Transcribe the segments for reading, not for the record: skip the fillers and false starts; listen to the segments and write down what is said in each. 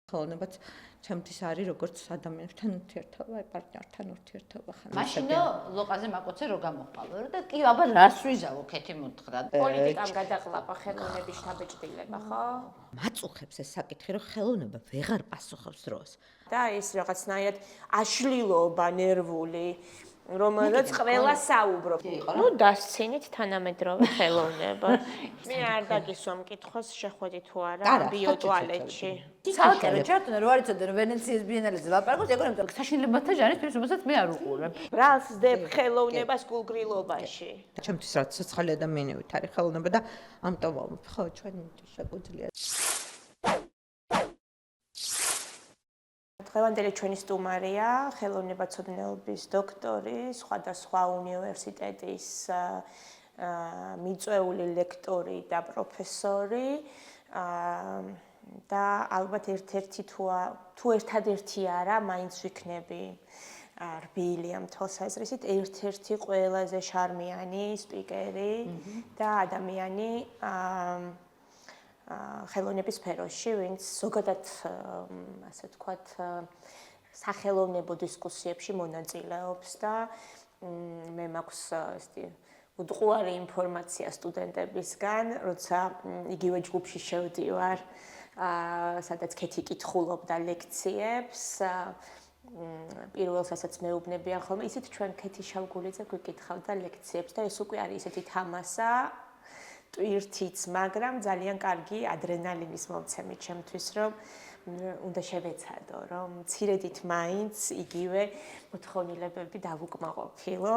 ხელოვნებაც ჩემთვის არის როგორც ადამიანთან ურთიერთობა, პარტნიორთან ურთიერთობა ხან. მაშინო ლოყაზე მაკოცე რო გამოყვალო და კი აბა რას ვიზავო ქეთი მუთხრა. პოლიტიკამ გადაყლაპა ხელოვნების შთაბეჭდილება, ხო? მაწუხებს ეს საკითხი, რომ ხელოვნება ვეღარ პასუხობს დროს. და ის რაღაცნაირად აშლილობა ნერვული რომელზეც ყველა საუბრობ. ნუ დასცინით თანამედროვე ხელოვნება. მე არ დაგისვა მკითხოს შეხვედი თუ არა ბიოტუალეტში. ცალკე რა ჩართუნა რო არიცოდე რომ ვენეციის ბიენალეზე ლაპარაკობთ, ეგ რომ საშინელებათა ჟანრის ფილმს, რომელსაც მე არ უყურებ. რას დებ ხელოვნებას გულგრილობაში? ჩემთვის რაც ცოცხალი ადამიანივით არის ხელოვნება და ამიტომ ხო ჩვენ შეგვიძლია დღევანდელი ჩვენი სტუმარია ხელოვნებაცოდნეობის დოქტორი, სხვადასხვა უნივერსიტეტის მიწვეული ლექტორი და პროფესორი და ალბათ ერთ-ერთი თუ ერთადერთი არა, მაინც ვიქნები რბილი ამ თვალსაზრისით, ერთ-ერთი ყველაზე შარმიანი სპიკერი და ადამიანი ხელოვნების სფეროში, ვინც ზოგადად ასე ვთქვათ, სახელოვნებო დისკუსიებში მონაწილეობს და მე მაქვს ესეთი უდყუარი ინფორმაცია სტუდენტებისგან, როცა იგივე ჯგუფში შევდივარ, სადაც ქეთი კითხულობდა ლექციებს, პირველს ასაც მეუბნებიან ხოლმე, ისეთ ჩვენ ქეთი შავგულიძე გვიკითხავდა ლექციებს და ეს უკვე არის ესეთი თამასა ტვირთიც, მაგრამ ძალიან კარგი ადრენალინის მომცემი ჩემთვის, რომ უნდა შევეცადო, რომ მცირედით მაინც იგივე მოთხოვნილებები დავუკმაყოფილო,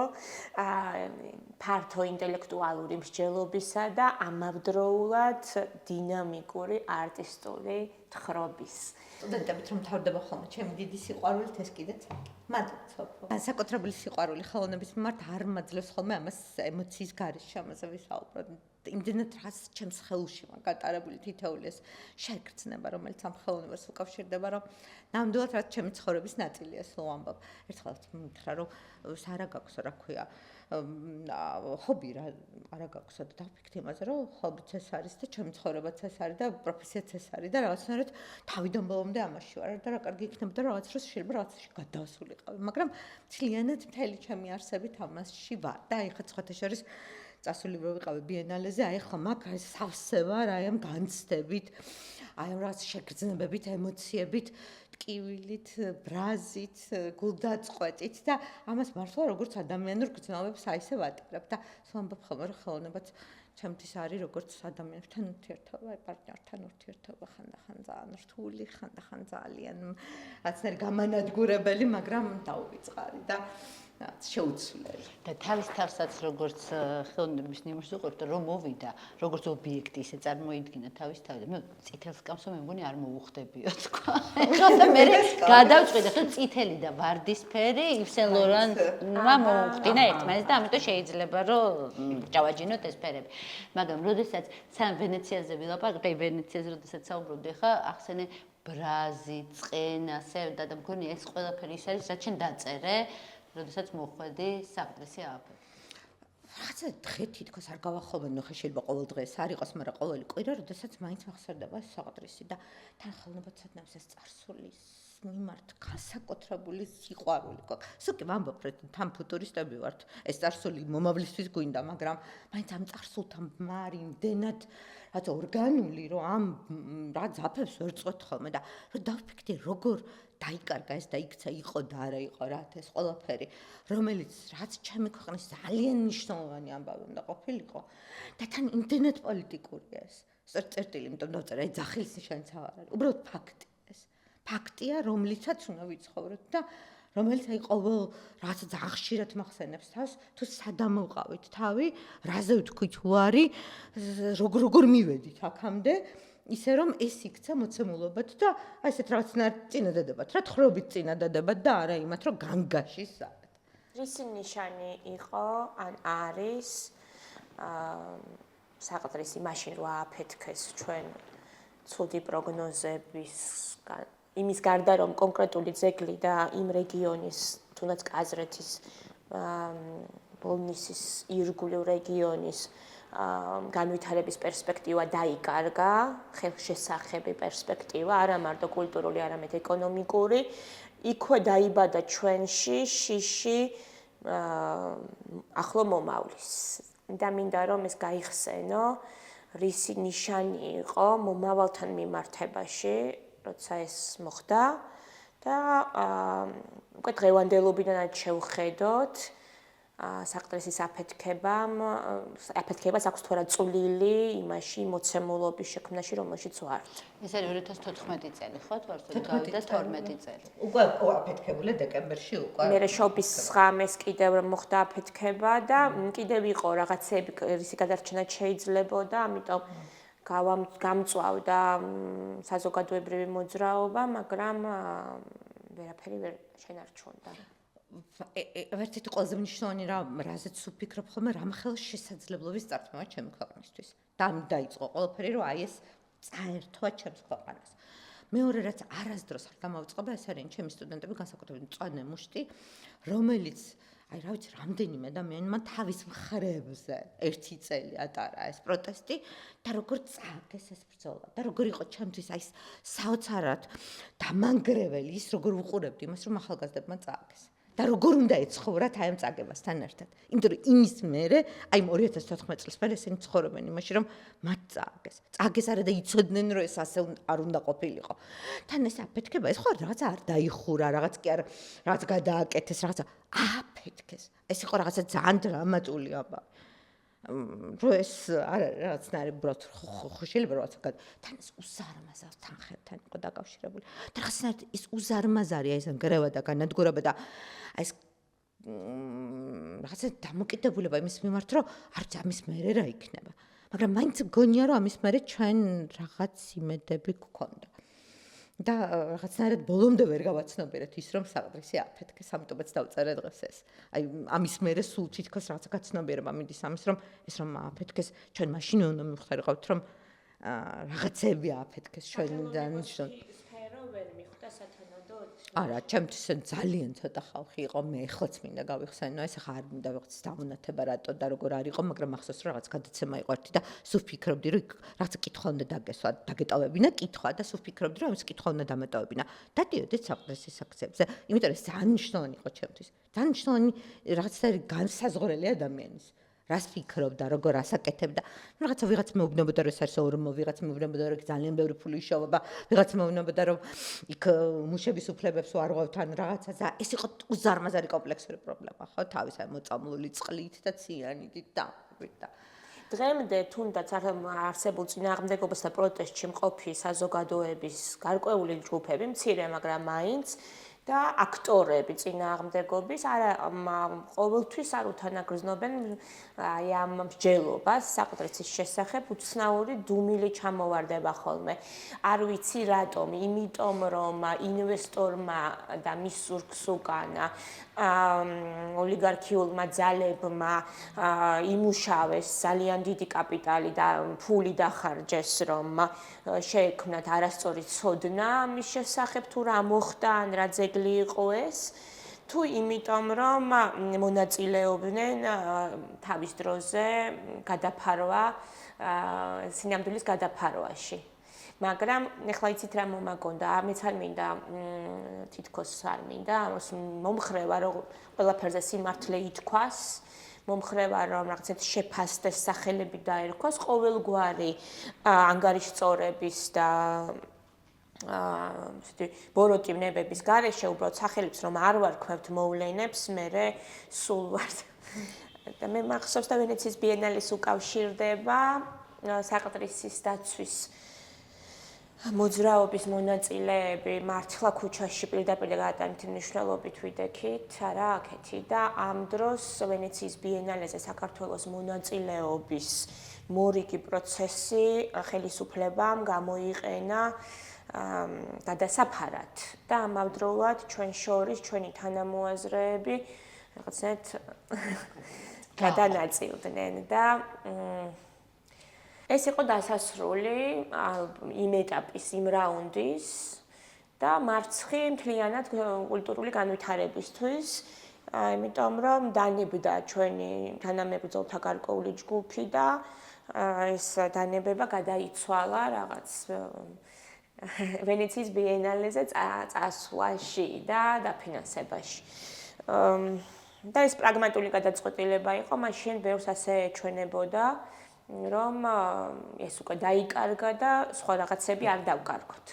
ფართო ინტელექტუალური მსჯელობისა და ამავდროულად დინამიკური არტისტული თხრობის. სტუდენტებით რომ თავდება ხოლმე ჩემი დიდი სიყვარულით ეს კიდეც მადლობა. საკუთრებული სიყვარული ხელოვნების მიმართ არ მაძლევს ხოლმე ამას ემოციის გარეშე ამაზე ვისაუბროთ. იმდენად რას ჩემს ხელში მაგატარებული თითოეული ეს შეგრძნება, რომელიც ამ ხელოვნებას უკავშირდება, რომ ნამდვილად რაც ჩემი ცხოვრების ნაწილია, სულ ვამბობ. ერთხელ მითხრა, რომ არა გაქვს, რა ქვია, ჰობი რა არა გაქვს და დავფიქრე იმაზე, რომ ჰობიც ეს არის და ჩემი ცხოვრებაც ეს არის და პროფესიაც ეს არის და რაღაცნაირად თავიდან ბოლომდე ამაში ვარ და რა კარგი იქნებოდა რაღაც დროს შეიძლება რაღაცაში გადავასულიყავი, მაგრამ მთლიანად მთელი ჩემი არსებით ამაში ვარ და აი ხა სხვათა შორის წასული რო ვიყავი ბიენალეზე, აი ხო მაგ სავსე ვარ, აი ამ განცდებით, აი ამ რაღაც შეგრძნებებით, ემოციებით, ტკივილით, ბრაზით, გულდაწყვეტით და ამას მართლა როგორც ადამიანურ გრძნობებს აი ესე ვატარებ და ვამბობ ხოლმე რომ ხელოვნებაც ჩემთვის არის როგორც ადამიანთან ურთიერთობა, აი პარტნიორთან ურთიერთობა, ხანდახან ძალიან რთული, ხანდახან ძალიან რაღაცნაირი გამანადგურებელი, მაგრამ დაუვიწყარი და შეუცვლელი. და თავის თავსაც როგორც ხელოვნების ნიმუშს უყურებთ, რომ მოვიდა, როგორც ობიექტი ისე წარმოიდგინა თავის თავი და მე წითელ სკამსო მე მგონი არ მოუხდებიო თქვა. ეხლა მე გადავწყვიტე, რომ წითელი და ვარდისფერი ივსენ ლორანმა მოუხდინა ერთმანეთს და ამიტომ შეიძლება რომ ჭავაჯინოთ ეს ფერები. მაგრამ როდესაც სამ ვენეციაზე ვილაპარაკობ, აი ვენეციაზე როდესაც საუბრობდი, ხა ახსენე ბრაზი, წყენა, სევდა და მგონი ეს ყველაფერი ის არის, რაც შენ დაწერე. როდესაც მოხვედი საყდრისი ააფეთქე. რაღაცა დღე თითქოს არ გავახობენ, ხო შეიძლება ყოველ დღეს არ იყოს, მაგრამ ყოველი კვირა, როდესაც მაინც მახსოვდება საყდრისი და თან ხელოვნებაცად ნავს ეს წარსულის მიმართ განსაკუთრებული სიყვარული გქონდა. სულ ვამბობ, რომ თან ფუტურისტები ვართ. ეს წარსული მომავლისთვის გვინდა, მაგრამ მაინც ამ წარსულთან მარიმდენად რაც ორგანული, რომ ამ რა ძაფებს ვერ წვეთ ხოლმე და რომ დავფიქრდი როგორ დაიკარგა ეს და იქცა იყო და არა იყო რა ეს ყველაფერი რომელიც რაც ჩემი ქვეყნის ძალიან მნიშვნელოვანი ამბავი უნდა ყოფილიყო და თან იმდენად პოლიტიკურია ეს წერტილი იმიტომ დავწერე აი ძახილის ნიშანიც არ არის უბრალოდ ფაქტი ეს ფაქტია რომლითაც უნდა ვიცხოვროთ და რომელიც აი ყოველ რაც ძალიან ხშირად მახსენებს თავს თუ სადამოვყავით თავი რაზე ვთქვით უარი როგორ მივედით აქამდე ისე რომ ეს იქცა მოცემულობად და აი ესეთ რაღაცნაირ წინადადებად, რა თხრობით წინადადებად და არა იმათ, რომ განგაში საათ. რისი ნიშანი იყო ან არის საყდრისი მაშინ რო ააფეთქეს ჩვენ ცუდი პროგნოზების იმის გარდა რომ კონკრეტული ძეგლი და იმ რეგიონის თუნდაც კაზრეთის ბოლნისის ირგვლივ რეგიონის განვითარების პერსპექტივა დაიკარგა, ხელშესახები პერსპექტივა, არა მარტო კულტურული, არამედ ეკონომიკური. იქვე დაიბადა ჩვენში შიში ახლო მომავლის. და მინდა რომ ეს გაიხსენო, რისი ნიშანი იყო მომავალთან მიმართებაში, როცა ეს მოხდა და უკვე დღევანდელობიდანაც შევხედოთ საყდრესის აფეთქებას აქვს თუ არა წვლილი იმაში მოცემულობის შექმნაში, რომელშიც ვართ. ეს არის 2014 წელი, ხო? გავიდა 12 წელი. უკვე აფეთქებული დეკემბერში უკვე. მე შობის ღამეს კიდევ მოხდა აფეთქება და კიდევ იყო რაღაცები რისი გადარჩენა შეიძლებოდა, ამიტომ გამწვავდა საზოგადოებრივი მოძრაობა, მაგრამ ვერაფერი ვერ შენარჩუნდა. ერთ-ერთი ყველაზე მნიშვნელოვანი რაზეც ვფიქრობ ხოლმე, რამ ხელშესაძლებლობის წარქმევა ჩემი ქვეყნისთვის. და ამ დაიწყო ყველაფერი, რომ აი ეს წაერთვა ჩემს ქვეყანას. მეორე რაც არასდროს არ გამოვიწყობა, ეს არიან ჩემი სტუდენტები, განსაკუთრებით მწვანე მუშტი, რომელიც აი რა ვიცი, რამდენიმე ადამიანმა თავის მხრებზე ერთი წელი ატარა ეს პროტესტი და როგორ წააგეს ეს ბრძოლა და როგორ იყო ჩემთვის აი საოცარად დამანგრეველი ის როგორ უყურებდი იმას, რომ ახალგაზრდებმა წააგეს. და როგორ უნდა ეცხოვრათ აი ამ წაგებასთან ერთად. იმიტომ რომ იმის მერე, აი 2014 წელს მერე ესენი ცხოვრობენ იმაში, რომ მათ წააგეს. წააგეს არა და იცოდნენ, რომ ეს ასე არ უნდა ყოფილიყო. თან ეს აფეთქება, ეს ხო რაღაცა არ დაიხურა, რაღაც კი არ რაღაც გადააკეთეს, რაღაცა აფეთქეს. ეს იყო რაღაცა ძალიან დრამატული აბა. რომ ეს არ არის რაღაცნაირი უბრალოდ ხო შეიძლება რაღაცა თან ეს უზარმაზარ თანხებთან იყო დაკავშირებული. და რაღაცნაირად ის უზარმაზარია ეს ნგრევა და განადგურება და აი ეს რაღაცა დამოკიდებულება იმის მიმართ, რომ არც ამის მერე რა იქნება. მაგრამ მაინც მგონია, რომ ამის მერე ჩვენ რაღაც იმედები გქონდა. და რაღაცნაირად ბოლომდე ვერ გავაცნობიერეთ ის, რომ საყდრისი აფეთქეს, ამიტომაც დავწერე დღეს ეს. აი ამის მერე სულ თითქოს რაღაცა გაცნობიერება მიდის ამის, რომ ეს რომ აფეთქეს, ჩვენ მაშინვე უნდა მივხვდეთ, რომ რაღაცები აფეთქეს ჩვენიდან. სფერო ვერ მიხვდა სათანადოდ. არა, ჩემთვის ძალიან ცოტა ხალხი იყო, მე ეხლაც მინდა გავიხსენო, ეს ახლა არ მინდა ვიღწ დამონათება რატო და როგორ არ იყო, მაგრამ ახსოვს რომ რაღაც გადაცემა იყო ერთი და სულ ფიქრობდი, რომ რაღაცა კითხვა უნდა დაგესვა, დაგეტოვებინა კითხვა და სულ ფიქრობდი, რომ ეს კითხვა უნდა დამეტოვებინა. დადიოდეთ საყდრესის აქციებზე, იმიტომ რომ ეს ძალიან მნიშვნელოვანი იყო ჩემთვის. ძალიან მნიშვნელოვანი რაღაცნაირი განსაზღვრელი ადამიანის. რას ფიქრობდა, როგორ ასაკეთებდა. რაღაცა ვიღაც მეუბნებოდა, რომ ეს არის ორმო, ვიღაც მეუბნებოდა, რომ ძალიან ბევრი ფული იშოვება, ვიღაც მეუბნებოდა, რომ იქ მუშების უფლებებს უარღვევთ, ან რაღაცა. ეს იყო უზარმაზარი კომპლექსური პრობლემა, ხო, თავის აი მოწამლული წყლით და ციანით და დღემდე თუნდაც არსებულ წინააღმდეგობას და პროტესტში მყოფი საზოგადოების გარკვეული ჯგუფები, მცირე, მაგრამ მაინც და აქტორები წინააღმდეგობის ყოველთვის არ უთანაგრძნობენ აი ამ მსჯელობას საყდრეთის შესახებ უცნაური დუმილი ჩამოვარდება ხოლმე. არ ვიცი რატომ, იმიტომ რომ ინვესტორმა და მის ზურგს უკანა ოლიგარქიულმა ძალებმა იმუშავეს ძალიან დიდი კაპიტალი და ფული დახარჯეს, რომ შეექმნათ არასწორი ცოდნა მის შესახებ თუ რა მოხდა ან რა ძეგლი იყო ეს, თუ იმიტომ რომ მონაწილეობდნენ თავის დროზე გადაფარვა სინამდვილის გადაფარვაში. მაგრამ ეხლა იცით რა მომაგონდა, მეც არ მინდა თითქოს არ მინდა მომხრევა რომ ყველაფერზე სიმართლე ითქვას, მომხრევა რომ რაღაცეთ შეფასდეს სახელები დაერქვას, ყოველგვარი ანგარიშწორების და ბოროტი ნებების გარეშე უბრალოდ სახელებს რომ არ ვარქვევთ მოვლენებს, მე სულ ვარ და მე მახსოვს და ვენეციის ბიენალის უკავშირდება საყდრისის დაცვის მოძრაობის მონაწილეები მართლა ქუჩაში პირდაპირ გადატანითი მნიშვნელობით ვიდექით, არა აქეთი და ამ დროს ვენეციის ბიენალეზე საქართველოს მონაწილეობის მორიგი პროცესი ხელისუფლებამ გამოიყენა გადასაფარად და ამავდროულად ჩვენ შორის ჩვენი თანამოაზრეები რაღაცნაირად გადანაწილდნენ და ეს იყო დასასრული იმ ეტაპის, იმ რაუნდის და მარცხი მთლიანად კულტურული განვითარებისთვის, იმიტომ რომ დანებდა ჩვენი თანამებრძოლთა გარკვეული ჯგუფი და ეს დანებება გადაიცვალა რაღაც ვენეციის ბიენალეზე წასვლაში და დაფინანსებაში. და ეს პრაგმატული გადაწყვეტილება იყო, მაშინ ბევრს ასე ეჩვენებოდა, რომ ეს უკვე დაიკარგა და სხვა რაღაცები არ დავკარგოთ.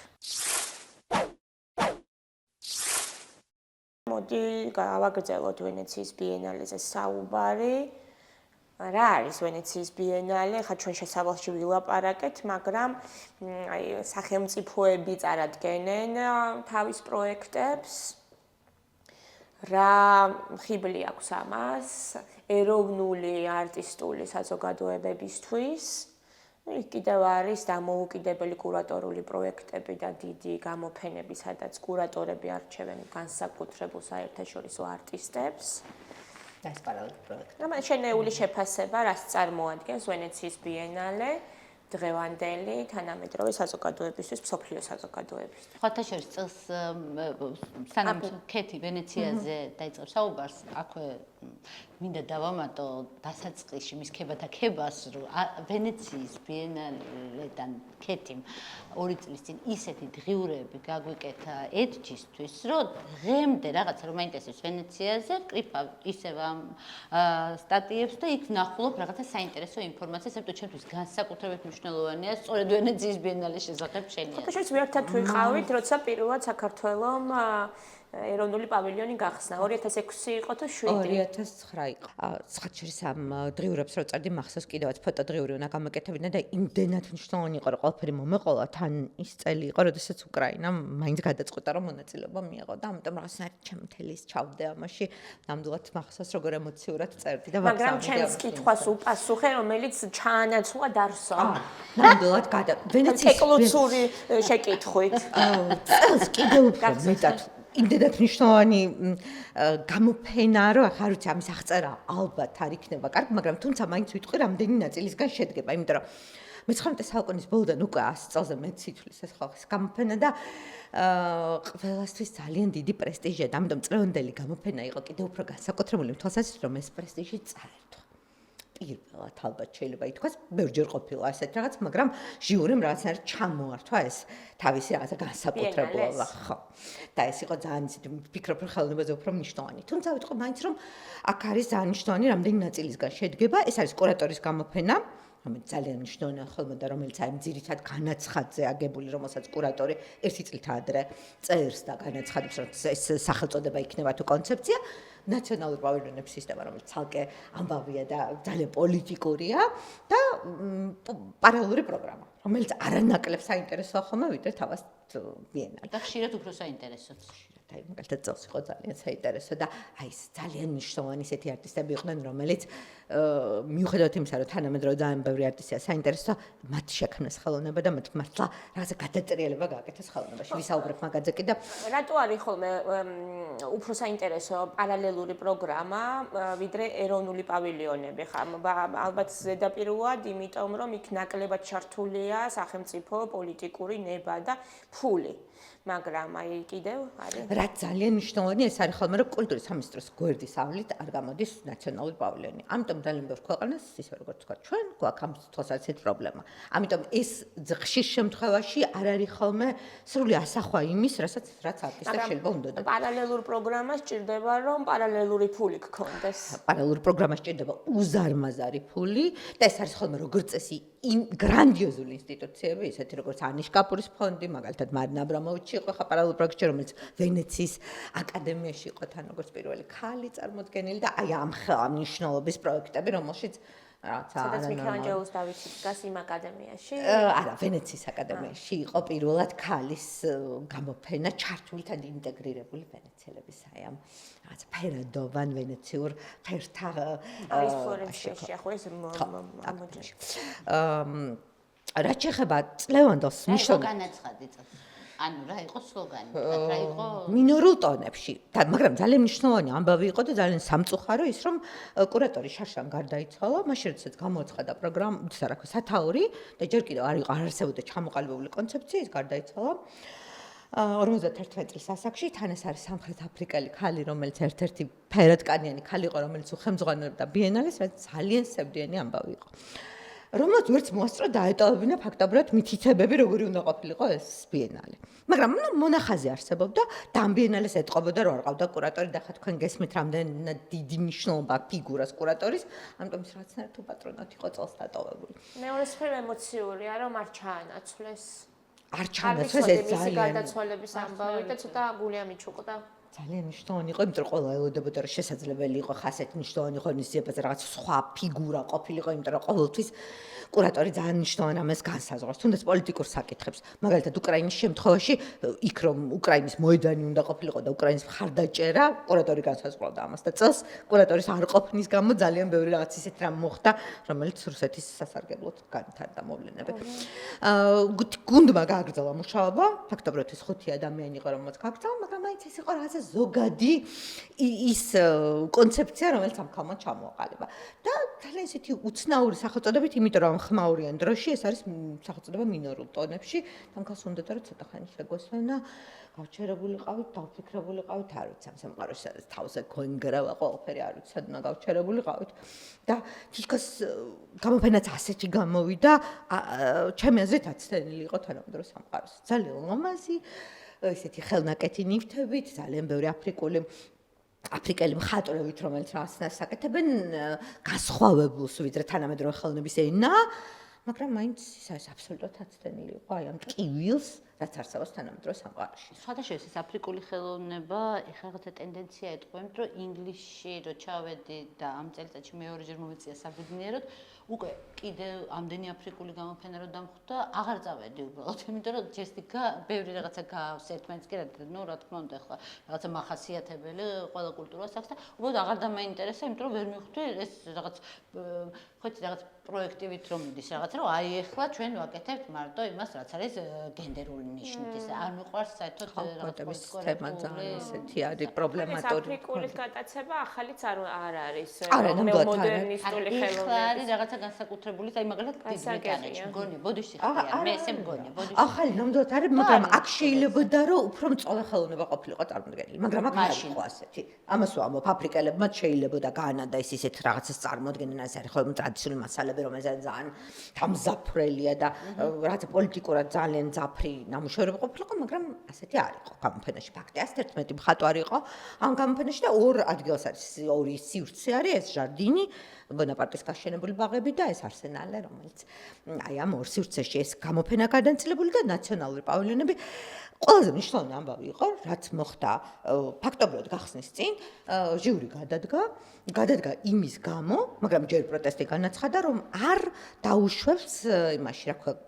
მოდი გავაგრძელოთ ვენეციის ბიენალეზე საუბარი. რა არის ვენეციის ბიენალე? ხა ჩვენ შესავალში ვილაპარაკეთ, მაგრამ აი სახელმწიფოები წარადგენენ თავის პროექტებს. რა ხიბლი აქვს ამას ეროვნული არტისტული საზოგადოებებისთვის? იქ კიდევ არის დამოუკიდებელი კურატორული პროექტები და დიდი გამოფენები, სადაც კურატორები არჩევენ განსაკუთრებულ საერთაშორისო არტისტებს. და ეს პარალელური პროექტი. და შენეული შეფასება, რაც წარმოადგენს ვენეციის ბიენალე დღევანდელი თანამედროვე საზოგადოებისთვის, მსოფლიო საზოგადოებისთვის. ხოთაშორის წელს სანამ კეთი ვენეციაზე დაიწყებს საუბარს, აქვე მინდა დავამატო დასაწყისში მის ქებათა ქებას, რომ ვენეციის ბიენალედან კეთიმ 2 წლის წინ ისეთი დღიურები გაგვიკეთა ეთჯისთვის, რომ დღემდე რაღაცა რომ მაინტერესებს ვენეციაზე, ვკრიფავ ისევ ამ სტატიებს და იქ ვნახულობ რაღაცა საინტერესო ინფორმაციას, ამიტომ ჩემთვის განსაკუთრებით მნიშვნელოვანია სწორედ ვენეციის ბიენალის შესახებ შენია. ხოთაშორის ერთად ვიყავით, როცა პირველად საქართველომ ეროვნული პავილიონი გახსნა. 2006 იყო თუ 7? 2009 იყო. სხვაჩერის ამ დღიურებს რო წერდი მახსოვს კიდევაც ფოტოდღიური უნდა გამეკეთებინა და იმდენად მნიშვნელოვანი იყო რომ ყველაფერი მომეყოლა. თან ის წელი იყო, როდესაც უკრაინამ მაინც გადაწყვეტა რომ მონაწილეობა მიიღო და ამიტომ რაღაცნაირად ჩემ მთელი ჩავდე ამაში. ნამდვილად მახსოვს როგორ ემოციურად წერდი და მაგრამ ჩემს კითხვას უპასუხე, რომელიც ჩაანაცვლა დარსო. ნამდვილად ვენეციის ეკლუციური შეკითხვით. წელს კიდევ უფრო მეტად იმდენად მნიშვნელოვანი გამოფენა, რომ ახლა არ ვიცი ამის აღწერა ალბათ არ იქნება კარგი, მაგრამ თუმცა მაინც ვიტყვი რამდენი ნაწილისგან შედგება, იმიტომ რომ მე-19 საუკუნის ბოლოდან უკვე 100 წელზე მეტ სითვლის ეს ხალხის გამოფენა და ყველასთვის ძალიან დიდი პრესტიჟია და ამიტომ წლევანდელი გამოფენა იყო კიდევ უფრო განსაკუთრებული თვალსაზრისით, რომ ეს პრესტიჟი წაერთვა. პირველად ალბათ შეიძლება ითქვას, ბევრჯერ ყოფილა ასეთ რაღაც, მაგრამ ჟიურიმ რაღაცნაირად ჩამოართვა ეს თავისი რაღაცა განსაკუთრებულობა, ხო. და ეს იყო ძალიან ისეთი, ვფიქრობ, რომ ხელოვნებაზე უფრო მნიშვნელოვანი. თუმცა ვიტყვი მაინც, რომ აქ არის ძალიან მნიშვნელოვანი რამდენი ნაწილისგან შედგება. ეს არის კურატორის გამოფენა, რომელიც ძალიან მნიშვნელოვანია ხოლმე და რომელიც აი ძირითად განაცხადზე აგებული, რომელსაც კურატორი 1 წლით ადრე წერს და განაცხადებს, რომ ეს სახელწოდება იქნება თუ კონცეფცია. ნაციონალური პავილიონების სისტემა, რომელიც ცალკე ამბავია და ძალიან პოლიტიკურია და პარალელური პროგრამა, რომელიც არანაკლებ საინტერესოა ხოლმე ვიდრე თავად ბიენალე. და ხშირად უფრო საინტერესოა. აი, მაგალითად წელს იყო ძალიან საინტერესო და აი ეს ძალიან მნიშვნელოვანი ისეთი არტისტები იყვნენ, რომელიც მიუხედავად იმისა, რომ თანამედროვე ძალიან ბევრი არტისტია საინტერესო, მათ შექმნეს ხელოვნება და მათ მართლა რაღაცა გადატრიალება გააკეთეს ხელოვნებაში. ვისაუბრებ მაგაზე და რატო არის ხოლმე უფრო საინტერესო პარალელური პროგრამა ვიდრე ეროვნული პავილიონები? ხა ალბათ ზედაპირულად, იმიტომ რომ იქ ნაკლებად ჩართულია სახელმწიფო პოლიტიკური ნება და ფული. მაგრამ აი კიდევ არის რაც ძალიან მნიშვნელოვანია ეს არის ხოლმე რომ კულტურის სამინისტროს გვერდის ავლით არ გამოდის ნაციონალური პავილიონი. ამიტომ ძალიან ბევრ ქვეყანას ისე როგორც თქვა ჩვენ გვაქვს ამ თვალსაზრისით პრობლემა. ამიტომ ეს ხშირ შემთხვევაში არ არის ხოლმე სრული ასახვა იმის, რაც არტისტებს შეიძლება უნდოდა. პარალელურ პროგრამას ჭირდება რომ პარალელური ფული გქონდეს. პარალელურ პროგრამას ჭირდება უზარმაზარი ფული და ეს არის ხოლმე როგორც წესი გრანდიოზული ინსტიტუციები, ისეთი როგორც ანიშკაპურის ფონდი, მაგალითად მარინა აბრამოვიჩი იყო ხა პარალელურ პროექტში, რომელიც ვენეციის აკადემიაში იყო თან როგორც პირველი ქალი წარმოდგენილი და აი ამ მნიშვნელობის პროექტები, რომელშიც სადაც მიქელანჯელოს დავითი დგას იმ აკადემიაში? არა, ვენეციის აკადემიაში იყო პირველად ქალის გამოფენა ჩართული თან ინტეგრირებული ვენეციელების აი ამ რაღაც ფერადოვან ვენეციურ ფერთა არის ფლორენციაში ახლა ეს ამოჯეში. რაც შეეხება წლევანდელს მნიშვნელოვანი განაცხადი წელს. ანუ რა იყო სლოგანი? რა იყო მინორულ ტონებში. მაგრამ ძალიან მნიშვნელოვანი ამბავი იყო და ძალიან სამწუხარო ის რომ კურატორი შარშან გარდაიცვალა, მაშინ როდესაც გამოაცხადა პროგრამა, რა ქვია, სათაური და ჯერ კიდევ არ არსებობდა ჩამოყალიბებული კონცეფცია, ის გარდაიცვალა. 51 წლის ასაკში თან ეს არის სამხრეთ აფრიკელი ქალი, რომელიც ერთ-ერთი ფერადკანიანი ქალი იყო, რომელიც უხელმძღვანელობდა ბიენალეს, რაც ძალიან სევდიანი ამბავი იყო. რომელსაც ვერც მოასწრო დაეტოვებინა ფაქტობრივად მითითებები, როგორი უნდა ყოფილიყო ეს ბიენალე. მაგრამ მონახაზი არსებობდა და ამ ბიენალეს ეტყობოდა, რომ არ ყავდა კურატორი და ხა თქვენ გესმით რამდენად დიდი მნიშვნელობა ფიგურას კურატორის, ამიტომ ის რაღაცნაირად თუ პატრონად იყო წელს დატოვებული. მეორე მხრივ ემოციურია, რომ არ ჩაანაცვლეს. არ ჩანაცვლეს ეს მისი ძალიან გარდაცვალების ამბავი და ცოტა გულია მიჩუყდა. ძალიან მნიშვნელოვანი იყო, იმიტომ რომ ყველა ელოდებოდა, რომ შესაძლებელი იყო ხასეთ მნიშვნელოვანი ღონისძიებაზე რაღაც სხვა ფიგურა ყოფილიყო, იმიტომ რომ ყოველთვის კურატორი ძალიან მნიშვნელოვანი ამას განსაზღვრავს, თუნდაც პოლიტიკურ საკითხებს. მაგალითად, უკრაინის შემთხვევაში, იქ რომ უკრაინის მოედანი უნდა ყოფილიყო და უკრაინის მხარდაჭერა, კურატორი განსაზღვრავდა ამას და წელს კურატორის არ ყოფნის გამო ძალიან ბევრი რაღაც ისეთი რამ მოხდა, რომელიც რუსეთის სასარგებლოდ განვითარდა მოვლენები. გუნდმა გააგრძელა მუშაობა, ფაქტობრივად ეს 5 ადამიანი იყო, რომელსაც გააგრძელა, მაგრამ მაინც ეს იყო რაღაცა ზოგადი ის კონცეფცია, რომელიც ამ ქალმა ჩამოაყალიბა. და ძალიან ისეთი უცნაური სახელწოდებით, იმიტომ რომ ხმაურიან დროში ეს არის სახელწოდება მინორულ ტონებში, თან ქალს უნდოდა რომ ცოტა ხანი შეგვესვენა, გავჩერებულიყავით, დავფიქრებულიყავით, არ ვიცი, ამ სამყაროში სადაც თავზე გონგრავა, ყველაფერი არ ვიცი, სადმა გავჩერებულიყავით და თითქოს გამოფენაც ასეთი გამოვიდა, ჩემი აზრით აცდენილი იყო თანამედროვე სამყაროს. ძალიან ლამაზი, ესეთი ხელნაკეთი ნივთებით, ძალიან ბევრი აფრიკელი მხატვრებით, რომელიც რაღაცნაირად საკეთებენ გასხვავებულს, ვიდრე თანამედროვე ხელოვნების ენა, მაგრამ მაინც ის არის აბსოლუტურად აცდენილი იყო აი ამ ტკივილს, რაც არსებობს თანამედროვე სამყაროში. სხვადასხვა ეს აფრიკული ხელოვნება, ეხლა რაღაცა ტენდენცია ეტყობა, იმიტომ რომ ინგლისში რო ჩავედი და ამ წელიწადში მეორეჯერ მომეწია საბედნიეროდ, უკვე კიდევ ამდენი აფრიკული გამოფენა რო დამხვდა, აღარ წავედი უბრალოდ, იმიტომ რომ ჯესტიკა ბევრი რაღაცა გავს ერთმანეთს კი რა თქმა უნდა ახლა რაღაცა მახასიათებელი ყველა კულტურას აქვს და უბრალოდ აღარ დამაინტერესა, იმიტომ რომ ვერ მივხვდი ეს რაღაც ხოთი რაღაც პროექტივით რომ მიდის რაღაც რომ აი ახლა ჩვენ ვაკეთებთ მარტო იმას რაც არის გენდერული ნიშნით ეს არ მიყვარს საერთოდ რაღაც თემა ძალიან ისეთი არის პრობლემატური. აფრიკული გატაცება ახალიც არ არის მოდერნისტული ხელოვნება. არის რაღაცა განსაკუთრებული, აი მაგალითად დიდი ბრიტანეთში მგონია, ბოდიში ხდიან, მე ესე მგონია, ბოდიში. ახალი ნამდვილად არის, მაგრამ აქ შეიძლებოდა რომ უფრო მწვავე ხელოვნება ყოფილიყო წარმოდგენილი, მაგრამ აქ არ იყო ასეთი. ამას ვამბობ, აფრიკელებმა შეიძლებოდა გაანადა ის ისეთ რაღაცას წარმოადგენენ, ეს არის ხოლმე ტრადიციული მასალები, რომელზეც ძალიან დამზაფრელია და რაღაცა პოლიტიკურად ძალიან ძაფრი ნამუშევრები ყოფილიყო, მაგრამ ასეთი არ იყო გამოფენაში. ფაქტია, 11 მხატვარი იყო ამ გამოფენაში და ორ ადგილას არის, ორი სივრცე არის, ეს ჟარდინი, ბონაპარტის გაშენებული ბაღები და ეს არსენალე, რომელიც აი ამ ორ სივრცეში ეს გამოფენა გადანაწილებული და ნაციონალური პავილიონები ყველაზე მნიშვნელოვანი ამბავი იყო, რაც მოხდა ფაქტობრივად გახსნის წინ, ჟიური გადადგა იმის გამო, მაგრამ ჯერ პროტესტი განაცხადა, რომ არ დაუშვებს იმაში, რა ქვია,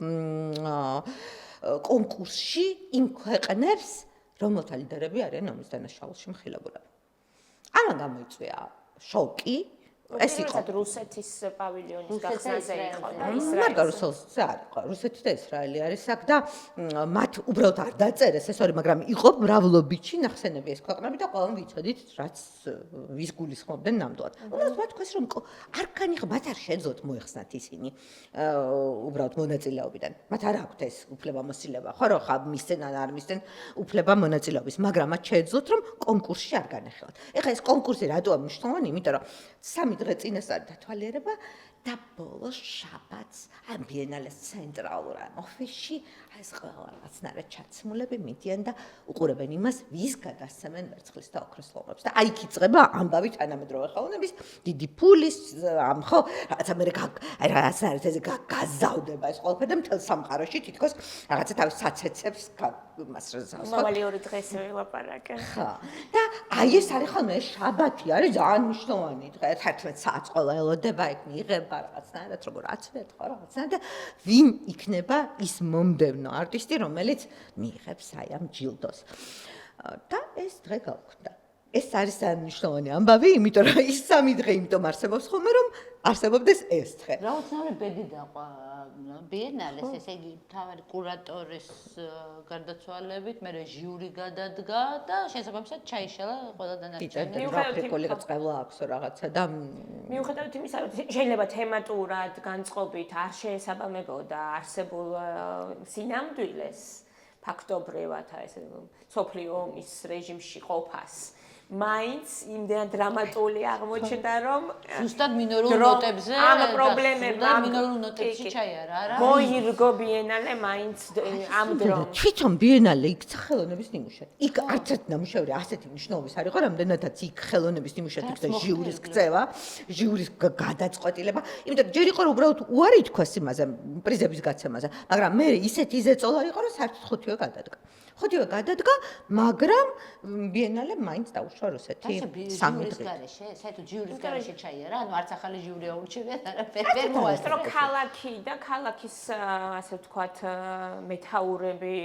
კონკურსში იმ ქვეყნებს, რომელთა ლიდერები არიან ომის დანაშაულში მხილებულები. ამან გამოიწვია შოკი. ეს იყო რუსეთის პავილიონის გახსნაზე იყო და მარტო რუსეთზე არ იყო. რუსეთი და ისრაელი არის აქ და მათ უბრალოდ არ დაწერეს ეს ორი, მაგრამ იყო მრავლობითში ნახსენები ეს ქვეყნები და ყველამ ვიცოდით, რაც ვის გულისხმობდნენ ნამდვილად. უბრალოდ მათ თქვეს რომ არ მათ არ შეძლოთ მოეხსნათ ისინი უბრალოდ მონაწილეობიდან. მათ არ აქვთ ეს უფლებამოსილება. ხო რა მისცენ ან არ მისცენ უფლება მონაწილეობის, მაგრამ მათ შეეძლოთ რომ კონკურსში არ განეხილათ. ეხლა ეს კონკურსი რატოა მნიშვნელოვანი? იმიტომ რომ 3 დღე წინასწარ დათვალიერება და ბოლოს შაბათს ამ ბიენალეს ცენტრალურ ოფისში ეს ყველა რაღაცნაირად ჩაცმულები მიდიან და უყურებენ იმას, ვის გადასცემენ ვერცხლის და ოქროს ლომებს. და აი იქ იწყება ამბავი თანამედროვე ხელოვნების დიდი ფულის ამ ხო რაღაცა მე რაღაცნაირად ეს გაზავდება ეს ყველაფერი და მთელ სამყაროში თითქოს რაღაცა თავის საცეცებს იმას მომავალი 2 დღეს ვილაპარაკე. ხა და აი ეს არის ხოლმე შაბათი არის ძალიან მნიშვნელოვანი დღე 11 საათს ყველა ელოდება იქ მიიღება რაღაცნაირად როგორ აცვეთ ხო რაღაცნაირად და ვინ იქნება ის მომდევნო არტისტი რომელიც მიიღებს აი ამ ჯილდოს და ეს დღე გავხდა ეს არის ძალიან მნიშვნელოვანი ამბავი იმიტომ რომ ის 3 დღე იმიტომ არსებობს ხოლმე რომ არსებობდეს ეს დღე რა უცნაური ბედი დაყვა ბიენალეს ესე იგი თავი კურატორის გარდაცვალებით მე ჟიური გადადგა და შესაბამისად ჩაიშალა ყველა დანარჩენი აფრიკული წყევლა აქვს რაღაცა და მიუხედავად იმისა რომ შეიძლება თემატურად განწყობით არ შეესაბამებოდა არსებულ სინამდვილეს ფაქტობრივად ეს სოფლიო ომის რეჟიმში ყოფას მაინც იმდენად დრამატული აღმოჩნდა, რომ ზუსტად მინორულ ნოტებზე ამ პრობლემებმა მინორულ ნოტებში ჩაიარა, არა? მოირგო ბიენალე მაინც ამ დროს. თვითონ ბიენალე იქცა ხელოვნების ნიმუშად. იქ არც ერთ ნამუშევარი ასეთი მნიშვნელობის არ იყო, რამდენადაც იქ ხელოვნების ნიმუშად იქცა ჟიურის ქცევა, ჟიურის გადაწყვეტილება. იმიტომ რომ ჯერ იყო რომ უბრალოდ უარი ითქვას იმაზე, პრიზების გაცემაზე, მაგრამ მე ისეთი ზეწოლა იყო, რომ საერთოდ ხუთივე გადადგა. ხუთივე გადადგა, მაგრამ ბიენალე მაინც დაუშვა რუსეთი. ჟიურის გარეშე, საერთოდ ჟიურის გარეშე ჩაიარა, ანუ არც ახალი ჟიური აურჩევიათ, არა ვერ მოასწრო. რომ ქალაქი და ქალაქის ასე ვთქვათ მეთაურები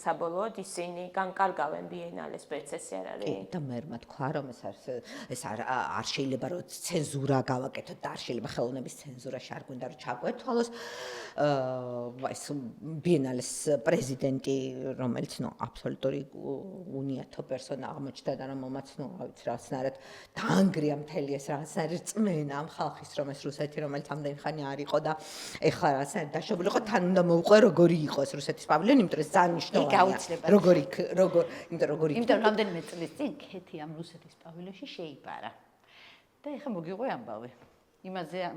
საბოლოოდ ისინი განკარგავენ ბიენალეს ბერც ესე არ არის. და მე თქვა რომ ეს არ შეიძლება რომ ცენზურა გავაკეთოთ და არ შეიძლება ხელოვნების ცენზურაში არ გვინდა რომ ჩაგვეთვალოს. ეს ბიენალეს პრეზიდენტი რომელიც აბსოლუტური უნიათო პერსონა აღმოჩნდა და რომელმაც ვიცი რაღაცნაირად დაანგრია მთელი ეს რაღაცნაირი რწმენა ამ ხალხის რომ ეს რუსეთი რომელიც ამდენი ხანი არ იყო და ეხლა რაღაცნაირად დაშვებული იყო თან უნდა მოუყვე როგორი იყო ეს რუსეთის პავილიონი იმიტომ რომ ძალიან მნიშვნელოვანია როგორი იმიტომ რამდენიმე წლის წინ ქეთი ამ რუსეთის პავილიონში შეიბარა და ეხლა მოგიყვე ამბავი ამაზე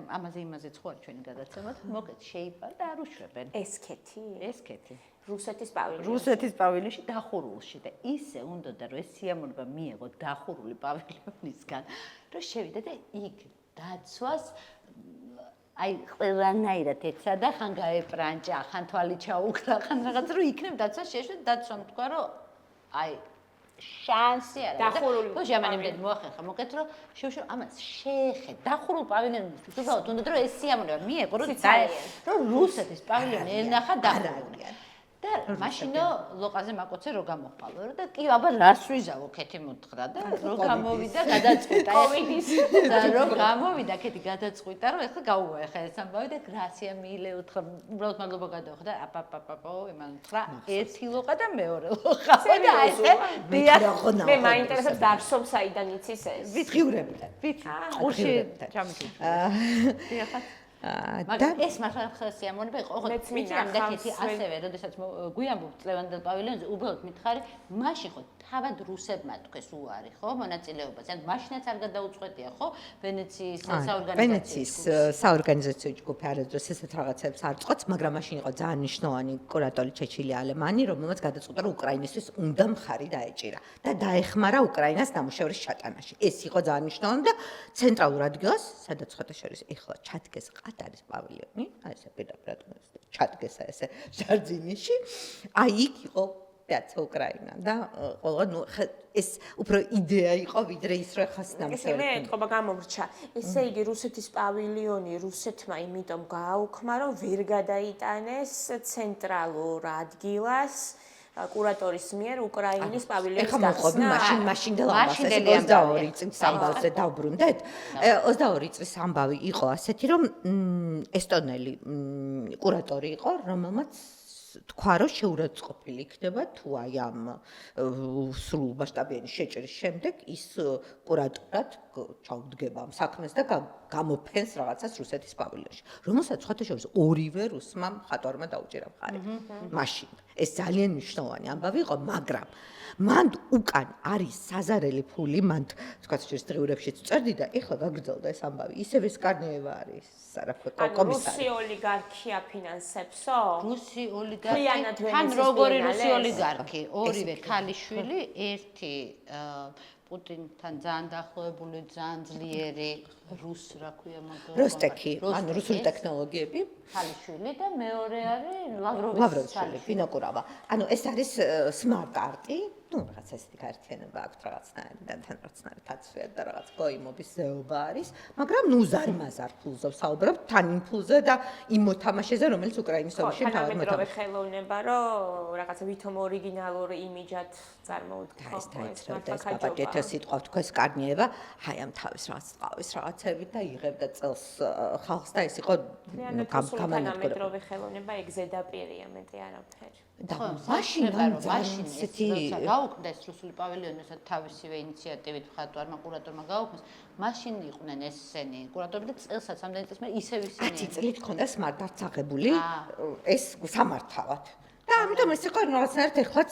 ხო არ ჩვენი გადაცემა მოკეთ შეიბარა და არ უშვებენ ეს ქეთი რუსეთის პავილიონში დახურულში და ისე უნდოდა რომ ეს სიამოვნება მიეღო დახურული პავილიონისგან რომ შევიდა და იქ დაცვას აი ყველანაირად ეცა და ხან გაეპრანჭა ხან თვალი ჩაუკრა ხან რაღაც რომ იქნებ დაცვა შეშვა დაცვამ თქვა რომ აი შანსი არა დახურული ხო ჟამანებდები მოახერხა მოკეთ რომ შევშო ამას შეეხე დახურულ პავილიონს უბრალოდ უნდა რომ ეს სიამოვნება მიეღო რომ რუსეთის პავილიონი ენახა დახურული და მაშინო ლოყაზე მაკოცე რო გამოხვალო და კი აბა რას ვიზავო ქეთი მოთხრა და რო გამოვიდა გადაწყვიტა კოვიდის და რო გამოვიდა ქეთი გადაწყვიტა რომ ეხლა გაუვა ეხლა ეს ამბავი და გრასია მილე უთხრა უბრალოდ მადლობა გადავხდა და აპაპაპაპო იმან უთხრა ერთი ლოყა და მეორე ლოყა და ესე მე მაინტერესებს დარსომ საიდან იცის ეს ვიძღიურებიდან ყურში ჩამიქი მაგრამ ეს მართლა სიამოვნება იყო ოღონდ მეც ამდა ქეთი ასევე როდესაც გვიამბობ წლევანდელ პავილიონზე უბრალოდ მითხარი მაშინ ხო თავად რუსებმა თქვეს უარი ხო მონაწილეობას ან მაშინაც არ გადაუწყვეტია ხო ვენეციის საორგანიზაციო ჯგუფი არასდროს ესეთ რაღაცებს არ წყვეტს მაგრამ მაშინ იყო ძალიან მნიშვნელოვანი კურატორი ჩეჩილი ალემანი რომელმაც გადაწყვიტა რომ უკრაინისთვის უნდა მხარი დაეჭირა და დაეხმარა უკრაინას ნამუშევრის ჩატანაში ეს იყო ძალიან მნიშვნელოვანი და ცენტრალურ ადგილას სადაც ხოთაშორის ეხლა ჩადგეს არის პავილიონი, აი ესე პირდაპირ ჩადგესა ესე ჟარძინიში. აი იქ იყო პიაცა უკრაინა და ყველა ეს უფრო იდეა იყო ვიდრე ის რომ ხას ნამუშევარი. მე ეთქობა გამომრჩა. ესე იგი რუსეთის პავილიონი რუსეთმა იმიტომ გააუქმა რომ ვერ გადაიტანეს ცენტრალურ ადგილას კურატორის მიერ უკრაინის პავილიონის გახსნა. მაშინდელ ამბავს 22 წლის ამბავზე დავბრუნდეთ. 22 წლის ამბავი იყო ასეთი რომ ესტონელი კურატორი იყო რომელმაც თქვა რომ შეურაცხყოფილი იქნება თუ აი ამ სრულ მასშტაბიანი შეჭრის შემდეგ ის კურატორად ჩაუდგება ამ საქმეს და გამოფენს რაღაცას რუსეთის პავილიონში. რომელსაც ხოთაშორის ორივე რუსმა მხატვარმა დაუჭირა მხარი. მაშინ ეს ძალიან მნიშვნელოვანი ამბავი იყო, მაგრამ მან უკან არის საზარელი ფული, მან თქვათ დღიურებშიც წერდი და ეხლა გაგრძელდა ეს ამბავი. ისევ ეს კარნიევა არის არაფერ კომისარი. რუსი ოლიგარქი აფინანსებსო? რუსი ოლიგარქი, თან როგორი რუსი ოლიგარქი, ორივე ქალიშვილი, ერთი პუტინთან ძალიან დაახლოებული, ძალიან ძლიერი რუს რა ქვია მაგალითად როსტეკი, ანუ რუსული ტექნოლოგიები, ქალიშვილი და მეორე არის ლავროვის ვინოკურავა. ანუ ეს არის smart art-ი, ну, რაღაც ესეთი გაერთიანება აქვს რაღაცნაირი და თან რაღაცნაირი თაცვია და რაღაც გოიმობის ზეობა არის, მაგრამ ნუ ზარმაზარ ფულზე ვსაუბრობ, თან იმ ფულზე და იმ მოთამაშეზე, რომელიც უკრაინის ომში თავად მოთამაშეა. ხელოვნება, რომ რაღაცა ვითომ ორიგინალურ იმიჯად წარმოუდგა. ეს დაიწყებდა ეს პაპატიეთო სიტყვა თქვა კარნიევა, აი ამ თავის რაღაც წყავის რაღაცებით და იღებდა წელს ხალხს და ეს იყო გამანადგურებელი ხელოვნება ეგ ზედაპირია მეტი არაფერი. და მაშინ გაუქმდა ეს რუსული პავილიონი, სადაც თავისივე ინიციატივით მხატვარმა კურატორმა გაუქმეს, მაშინ იყვნენ ესენი კურატორები და წელსაც ამდენი წელს მე ისევ ისინი 10 წლით ქონდა smart art-ს აღებული ეს სამართავად. და ამიტომ ეს იყო რაღაცნაირად ეხლაც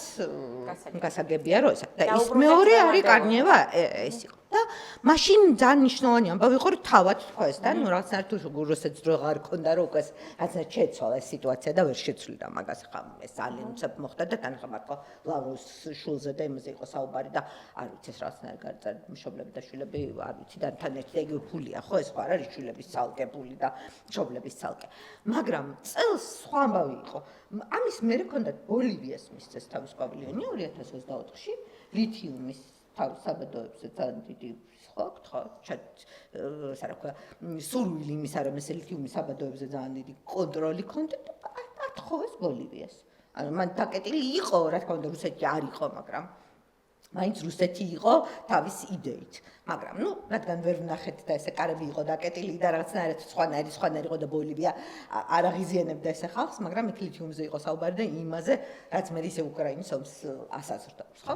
გასაგებია რომ ესა და ის მეორე არის კარნიევა ეს იყო და მაშინ ძალიან მნიშვნელოვანი ამბავი იყო რომ თავად თქვა ეს და ნუ რაღაცნაირად თუ რუსეთს რო აღარ ქონდა რომ ეს რაღაცნაირად შეცვალა ეს სიტუაცია და ვერ შეცვლიდა მაგას ხა ეს ძალიან უცებ მოხდა და თანახა მარტო ლავროს შულზე და იმაზე იყო საუბარი და არ ვიცი ეს რაღაცნაირად გარდა მშობლები და შვილები არ ვიცი და თან ერთი ეგ ფულია ხო ეს ხო არ არის შვილების ცალკე ფული და მშობლების ცალკე მაგრამ წელს სხვა ამბავი იყო ამის მერე ქონდა ბოლივიას მისცეს თავის პავილიონი 2024-ში ლითიუმის თავის საბადოებზე ძალიან დიდი ხო გთხოვ სარაკა სურვილი იმისა რომ ეს ლითიუმის საბადოებზე ძალიან დიდი კონტროლი ქონდა და ათხოვეს ბოლივიას ანუ მან დაკეტილი იყო რა თქმა უნდა რუსეთი არ იყო მაგრამ მაინც რუსეთი იყო თავის იდეით მაგრამ ნუ რადგან ვერ ვნახეთ და ესე კარები იყო დაკეტილი და რაღაცნაირად სხვანაირი იყო და ბოლივია არ აღიზიანებდა ესე ხალხს მაგრამ იქ ლითიუმზე იყო საუბარი და იმაზე რაც მე ისე უკრაინის ომს ასაზრდავს ხო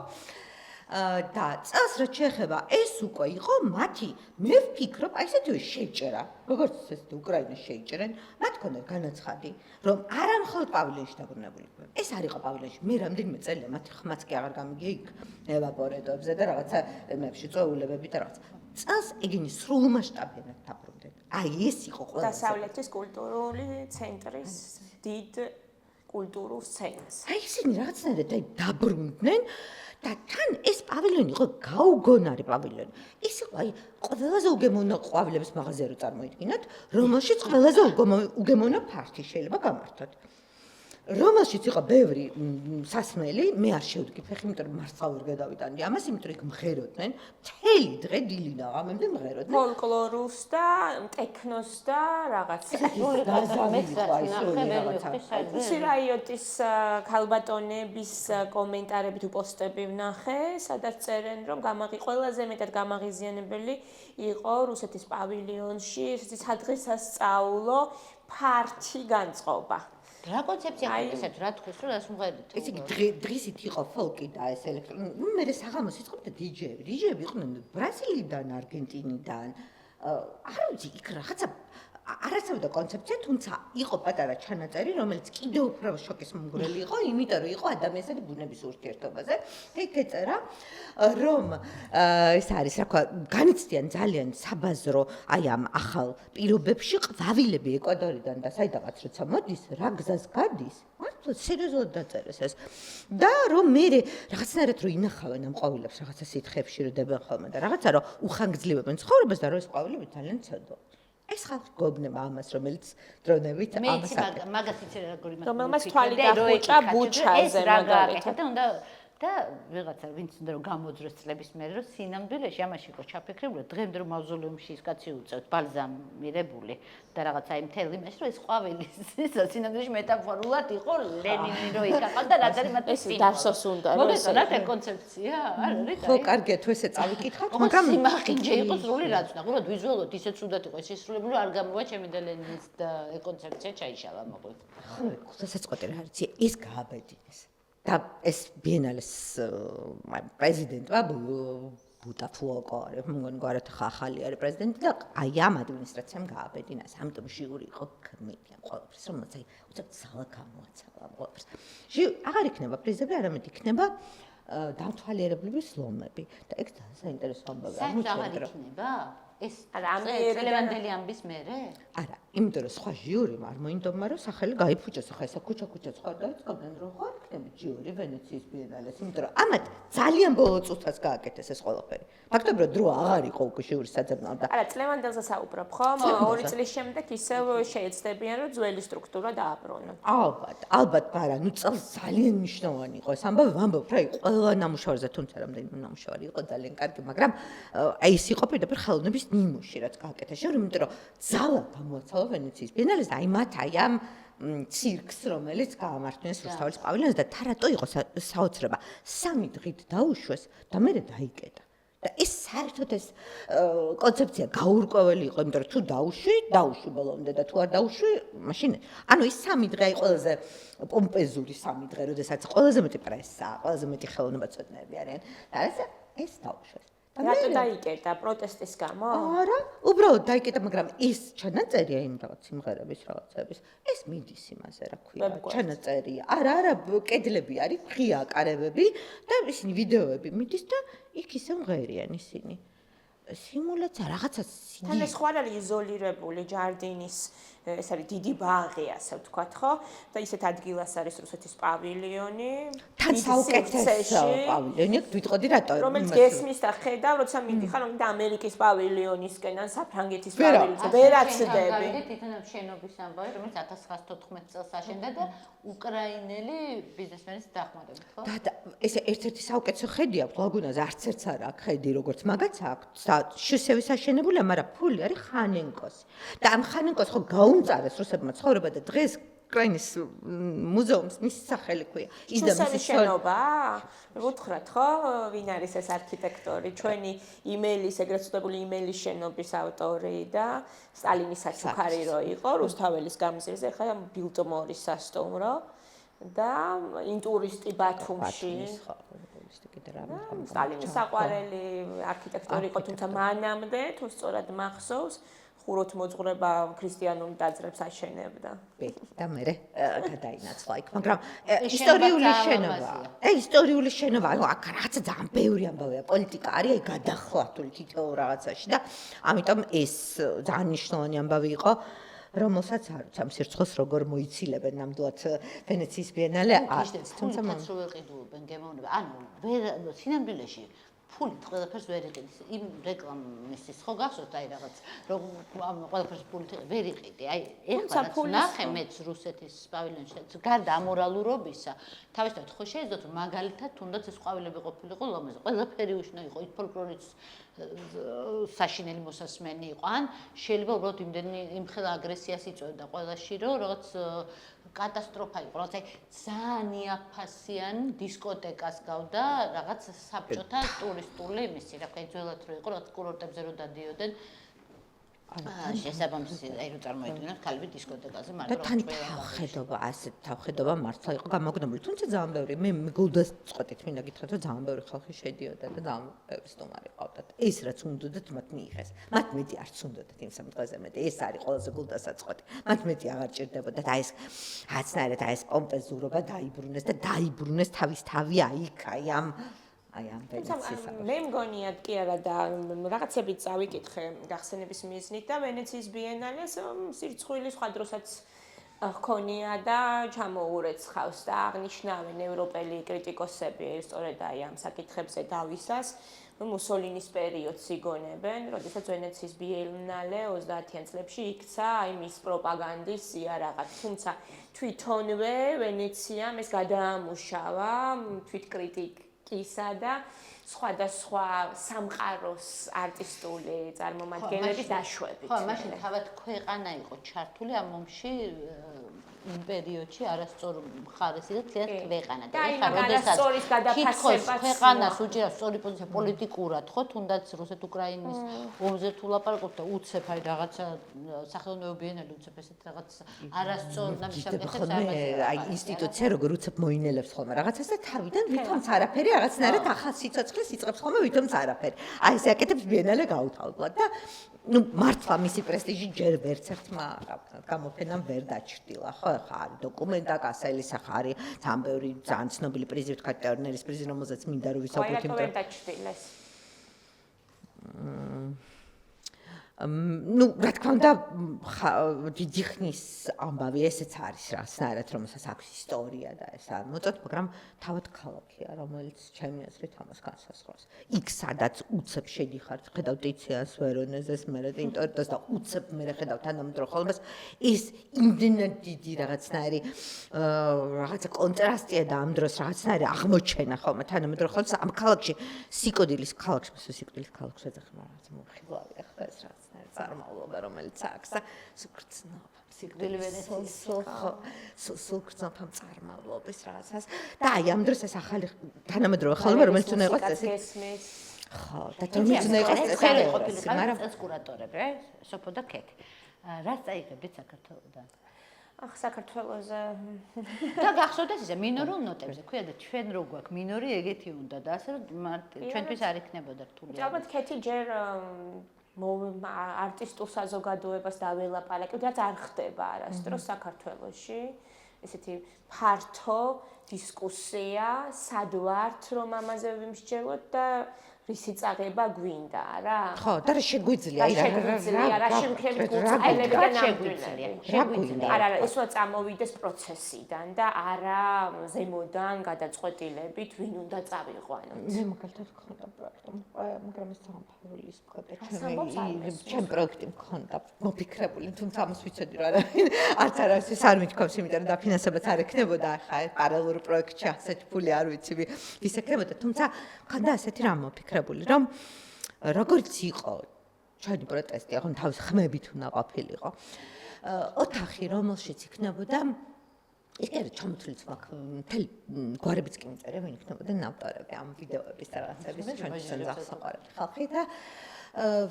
და წელს რაც შეეხება ეს უკვე იყო მათი მე ვფიქრობ აი ესეთივე შეჭერა როგორც ეს უკრაინას შეიჭერენ მათ ქონდა განაცხადი რომ არა მხოლოდ პავილიონში დაბრუნებული ეს არ იყო პავილიონში მე რამდენიმე წელია მათი ხმაც კი აღარ გამიგია იქ ევაპორატორებზე და რაღაცა მებში წვეულებები და რაღაც წელს ეგენი სრულმასშტაბიანად დაბრუნდნენ აი ეს იყო ყველა დასავლეთის კულტურული ცენტრის დიდ კულტურულ სცენას აი ისინი რაღაცნაირად დაბრუნდნენ და თან ეს პავილიონი იყო გაუგონარი პავილიონი. ის იყო აი ყველაზე უგემოვნო ყვავილების მაღაზია რო წარმოიდგინოთ, რომელშიც ყველაზე უგემოვნო ფართი შეიძლება გამართოთ. რომელშიც იყო ბევრი სასმელი, მე არ შევდგი ფეხი, იმიტომ რომ მარცხა ვერ გადავიტანდი ამას, იმიტომ რომ იქ მღეროდნენ, მთელი დღე დილიდან ღამემდე მღეროდნენ. ფოლკლორს და ტექნოს და რაღაც. სირაიოტის ქალბატონების კომენტარები თუ პოსტები ვნახე, სადაც წერენ, რომ ყველაზე მეტად გამაღიზიანებელი იყო რუსეთის პავილიონში, სადღესასწაულო ფართი განწყობა. რა კონცეფცია ესეთ რა თქვის რომ ეს მღერით ეს იგი დღისით იყო ფოლკი და ეს ელექტრონული მე საღამოს იწყებდა დიჯეები იყვნენ ბრაზილიიდან არგენტინიდან არ ვიცი იქ რაღაცა არასწორდა კონცეფცია თუმცა იყო პატარა ჩანაწერი რომელიც კიდევ უფრო შოკის მომგვრელი იყო იმიტომ რომ იყო ადამიანსა და ბუნების ურთიერთობაზე ეგ ეწერა რომ ეს არის რა ქვია განიცდიან ძალიან საბაზრო აი ამ ახალ პირობებში ყვავილები ეკვადორიდან და საიდანაც როცა მოდის რა გზას გადის მართლა სერიოზულად დაწერეს ეს და რომ მე რაღაცნაირად რომ ინახავენ ამ ყვავილებს რაღაცა სითხეებში რომ დებენ ხოლმე და რაღაცა რომ უხანგრძლივებენ ცხოვრებას და რომ ეს ყვავილები ძალიან ცოდო ეს ხალხი გოგნება ამას რომელიც დრონებით ამას მაგას იცი როგორი მაგას რომელმაც თვალი დახუჭა ბუჩაზე მაგალითად და უნდა და ვიღაცა ვინც უნდა რომ გამოძროს წლების მერე რომ სინამდვილეში ამაში იყო ჩაფიქრებული დღემდე რომ მავზოლეუმში ის კაცი უწევთ ბალზამირებული და რაღაცა იმ მთელი იმას რომ ეს ყვავილი სინამდვილეში მეტაფორულად იყო ლენინი რო იკაყავდა და რაც არის მათი სიმბოლო დარსოს უნდა რომ მოგესა რა კონცეფცია არ არის ხო კარგია თუ ესე წავიკითხავთ მაგრამ სიმახინჯე იყო სრული რაცნა უბრალოდ ვიზუალურად ისეთ სუდად იყო შესრულებული არ გამოვა ჩემი და ლენინის და კონცეფცია ჩაიშალა მოყვი ხო სასწყვეტი რა არის ეს გააბედინეს და ეს ბიენალეს პრეზიდენტმა ბუტაფუოკო არის მგონი გვარად ახალი არის პრეზიდენტი და აი ამ ადმინისტრაციამ გააბედინა ამიტომ ჟიური იყო კმედია ყველაფერს რომელსაც აი უცებ ძალა გამოაცალა ყველაფერს აღარ იქნება პრიზები არამედ იქნება დამთვალიერებლების ლომები და ეგ ძალიან საინტერესო ამბავია აღარ იქნება ეს ლევანდელი ამბის მერე? არა, იმიტომ რომ სხვა ჟიურიმ არ მოინდომა რომ სახელი გაიფუჭოს, ახლა ესა ქუჩა-ქუჩა სხვა დაიწყებდნენ რომ ხო იქნება ჟიური ვენეციის ბიენალეს, იმიტომ რომ ამათ ძალიან ბოლო წუთას გააკეთეს ეს ყველაფერი. ფაქტობრივად დრო აღარ იყო უკვე ჟიურის საძებნელად და არა, წლევანდელზე საუბრობ ხო? 2 წლის შემდეგ ისევ შეეცდებიან რომ ძველი სტრუქტურა დააბრუნონ. ალბათ, მაგრამ ნუ წელს ძალიან მნიშვნელოვანი იყო ეს ამბავი, ვამბობ რა იყო ყველა ნამუშევრზე, თუმცა რამდენიმე ნამუშევარი იყო ძალიან კარგი, მაგრამ აი ეს იყო პირდაპირ ხელოვნების ნიმუში რაც გააკეთეს ჟიურიმ, იმიტომ რომ ძალა გამოაცალა ვენეციის ბიენალეს და აი მათ აი ამ ცირკს რომელიც გაამართლეს რუსთაველის პავილიონზე და თარატო იყო საოცრება 3 დღით დაუშვეს და მე დაიკეტა და ეს საერთოდ ეს კონცეფცია გაურკვეველი იყო, იმიტომ რომ თუ დაუშვი ბოლომდე და თუ არ დაუშვი, მაშინ ანუ ის 3 დღე აი ყველაზე პომპეზური 3 დღე, როდესაც ყველაზე მეტი პრესა, ყველაზე მეტი ხელოვნებაცოდნეები არიან და ეს დაუშვეს. რატო დაიკეტა პროტესტის გამო? არა, უბრალოდ დაიკეტა, მაგრამ ის ჩანაწერია იმ რაღაც სიმღერების რაღაცების. ეს მიდის იმაზე, რა ქვია, ჩანაწერია. არა, კედლები არის, ღია კარებები და ისინი ვიდეოები მიდის და იქ ისე მღერიან ისინი. სიმულაცია რაღაცა თან ეს ხო არ არის იზოლირებული ჯარდინის ეს არის დიდი ბაღი ასე ვთქვათ ხო და ისეთ ადგილას არის რუსეთის პავილიონი თან საუკეთესო პავილიონი ვიტყოდი რატო რომელიც გესმის და ხედავ როცა მიდიხარ და ამერიკის პავილიონისკენ ან საფრანგეთის პავილიონისკენ ვერაცდები თვითონ შენობის ამბავი რომელიც 1914 წელს აშენდა და უკრაინელი ბიზნესმენის დახმარებით ხო და ესე ერთ-ერთი საუკეთესო ხედია ლაგუნაზე არც ერთს არ აქვს ხედი როგორც მაგაც აქვს შევსევის აშენებულია მაგრამ ფული არის ხანენკოსი და ამ ხანენკოს ხო გაუმწარეს რუსებმა ცხოვრება და დღეს უკრაინის მუზეუმს მისი სახელი ქვია ის და მისი შენობა ვუთხრათ ხო ვინ არის ეს არქიტექტორი ჩვენი იმელის ეგრეთ წოდებული იმელის შენობის ავტორი და სტალინის საჩუქარი რო იყო რუსთაველის გამზირზე ხა ბილტმორის სასტუმრო და ინტურისტი ბათუმში სტალინის საყვარელი არქიტექტორი იყო თუმცა მანამდე თუ სწორად მახსოვს ხუროთ მოძღვრება ქრისტიანულ ტაძრებს აშენებდა. და მე გადაინაცვლა იქ, მაგრამ ისტორიული შენობა. ისტორიული შენობა, ანუ აქ რაღაცა ძალიან ბევრი ამბავია, პოლიტიკა არის, აი გადახვართული თითოეულ რაღაცაში და ამიტომ ეს ძალიან მნიშვნელოვანი ამბავი იყო. რომელსაც არ ვიცი ამ სირცხოს როგორ მოიცილებენ ნამდვილად ვენეციის ბიენალე თუმცა მას რო ვეყიდულობენ გემოვნება ანუ ვერ სინამდვილეში ფული ყველაფერს ვერ იყიდის იმ რეკლამისთვის ხო გახსოვთ აი რაღაც რომ ყველაფერს ფული ვერ იყიდი აი ეხლა ნახე მეც რუსეთის პავილიონში გარდა ამორალურობისა თავისთავად ხო შეიძლება რომ მაგალითად თუნდაც ეს ყვავილები ყოფილიყო ლომაზე ყველაფერი უშნა იყო ის ფოლკლორის საშინელი მოსასმენი იყო ან შეიძლება უბრალოდ იმხელა აგრესიას იწვევდა ყველაში რომ რაღაც კატასტროფა იყო რაღაც აი ძალიან იაფასიან დისკოტეკას გავდა რაღაც საბჭოთა ტურისტული იმისი რა ქვია ძველად რო იყო რაღაც კურორტებზე რო დადიოდნენ შესაბამისი აი რო წარმოიდგინოთ ქალები დისკოტეკაზე მაგრამ და თან თავხედობა ასეთ თავხედობა მართლა იყო გამოგნებული თუმცა ძალიან ბევრი მე გულდას წყვეტით მინდა გითხრათ რომ ძალიან ბევრი ხალხი შედიოდა და ძალიან ბევრი სტუმარი ყავდათ ეს რაც უნდათ მათ მიიღეს მათ მეტი არც უნდათ იმ სამ დღეზე მეტი ეს არის ყველაზე გულდასაც წყვეტი მათ მეტი აღარ ჭირდებოდა და ეს აცნაირად ეს პომპეზურობა დაიბრუნეს და დაიბრუნეს თავის თავი აიქ აი ამ ვენეციის მე მგონია კი არა და რაღაცები წავიკითხე გახსენების მიზნით და ვენეციის ბიენალეს სირცხვილი სხვა დროსაც ხონია და ჩამოურეცხავს და აღნიშნავენ ევროპელი კრიტიკოსები სწორედ აი ამ საკითხებზე დავისას მუსოლინის პერიოდს იგონებენ, როდესაც ვენეციის ბიენალე 30-იან წლებში იქცა აი მის პროპაგანდის იარაღად. თუმცა თვითონვე ვენეციამ ეს გადაამუშავა თვითკრიტიკისა და სხვადასხვა სამყაროს არტისტული წარმომადგენლების დაშვებით. ხო, მაშინ თავად ქვეყანა იყო ჩართული ამ ომში იმ პერიოდში არასწორ მხარესი და თლიანად ქვეყანა და ეხლა როდესაც თითქოს ქვეყანას უჭირავს სწორი პოზიცია პოლიტიკურად, ხო, თუნდაც რუსეთ-უკრაინის ომზე თუ ლაპარაკობთ და უცებ აი რაღაცა სახელმწიფო ბიენალე უცებ ესეთ რაღაც არასწორ ნამუშევრებს აი ინსტიტუცია როგორ უცებ მოინელებს ხოლმე რაღაცას და თავიდან ვითომც არაფერი რაღაცნაირად ახალ სიცოცხლეს იწყებს ხოლმე ვითომც არაფერი. აი ესე აკეთებს ბიენალე გაუთავებლად და ну მართლა მისი პრესტიჟი ჯერ ვერც ერთმა გამოფენამ ვერ დაჩრდილა ხო ხა არის დოკუმენტა კასელის ხა არის ძალიან ბევრი ძალიან ცნობილი პრიზი ვთქვა ტერნერის პრიზი რომელზეც მინდა რომ ვისაუბროთ იმიტომ ვერ დაჩრდილეს ну რა თქმა უნდა დიდი ხნის ამბავი ესეც არის რაღაცნაირად რომელსაც აქვს ისტორია და ეს არ მოწოთ მაგრამ თავად ქალაქია რომელიც ჩემი აზრით ამას განსაზღვრავს იქ სადაც უცებ შედიხართ ხედავ ტიციანს ვერონეზეს მერე ინტერტოს და უცებ მერე ხედავ თანამედროვე ხოლმეს ის იმდენად დიდი რაღაცნაირი რაღაცა კონტრასტია და ამ დროს რაღაცნაირი აღმოჩენა ხოლმე თანამედროვე ხოლმეს ამ ქალაქში სიკოდილის ქალაქს ეძახი რაღაც მოხილავი ახლა ეს რაღაც წარმავლობა რომელიც აქვს და სულგრძნობა სიკვდილი ვენეციის სულგრძნობამ წარმავლობის რაღაცას და აი ამ დროს ეს ახალი თანამედროვე ხალხი რომელიც უნდა იყოს წესი ხო და რომელიც უნდა იყოს წესი მაგრამ ეს კურატორები სოფო და ქექ რაც წაიღებთ საქართველოდან ახ საქართველოზე და გახსოვდეს ისე მინორულ ნოტებზე ქვია და ჩვენ რო გვაქვს მინორი ეგეთი უნდა და ასე რომ ჩვენთვის არ იქნებოდა რთული. ალბათ კეთი ჯერ არტისტულ საზოგადოებას დაველაპარაკებთ, რაც არ ხდება არასდროს საქართველოში. ესეთი ფართო დისკუსია, სად ვართ რომ ამაზე ვიმსჯელოთ და რისი წაღება გვინდა რა. ხო, და რა შეგვიძლია, რა შემქნებით გულწრფელები და შეგვიძლია. არა, ეს უნდა წამოვიდეს პროცესიდან და არა ზემოდან გადაწყვეტილებით, ვინ უნდა წავიყვანოთ. მე მაგალითად მქონდა პროექტი, მაგრამ ეს სამფარულის პროექტი. ჩემ პროექტი მქონდა მოფიქრებული, თუმცა ამას ვიცოდი რა არც არასდროს არ მithქვავს, იმიტომ რომ დაფინანსებაც არ ექნებოდა ახლა პარალელურ პროექტში ასეთი ფული არ ვიცი ვის ექნებოდა, თუმცა მქონდა ასეთი რამ მოფიქრებული, რომ როგორც იყო ჩვენი პროტესტი, ახლა თავის ხმებით უნდა ყოფილიყო. ოთახი, რომელშიც იქნებოდა ის კი არა ჩამოთვლილიც მაქვს მთელი გვარებიც კი მიწერე, ვინ იქნებოდა ავტორები ამ ვიდეოების და რაღაცების ჩვენთვის ზახსაყარელი ხალხი და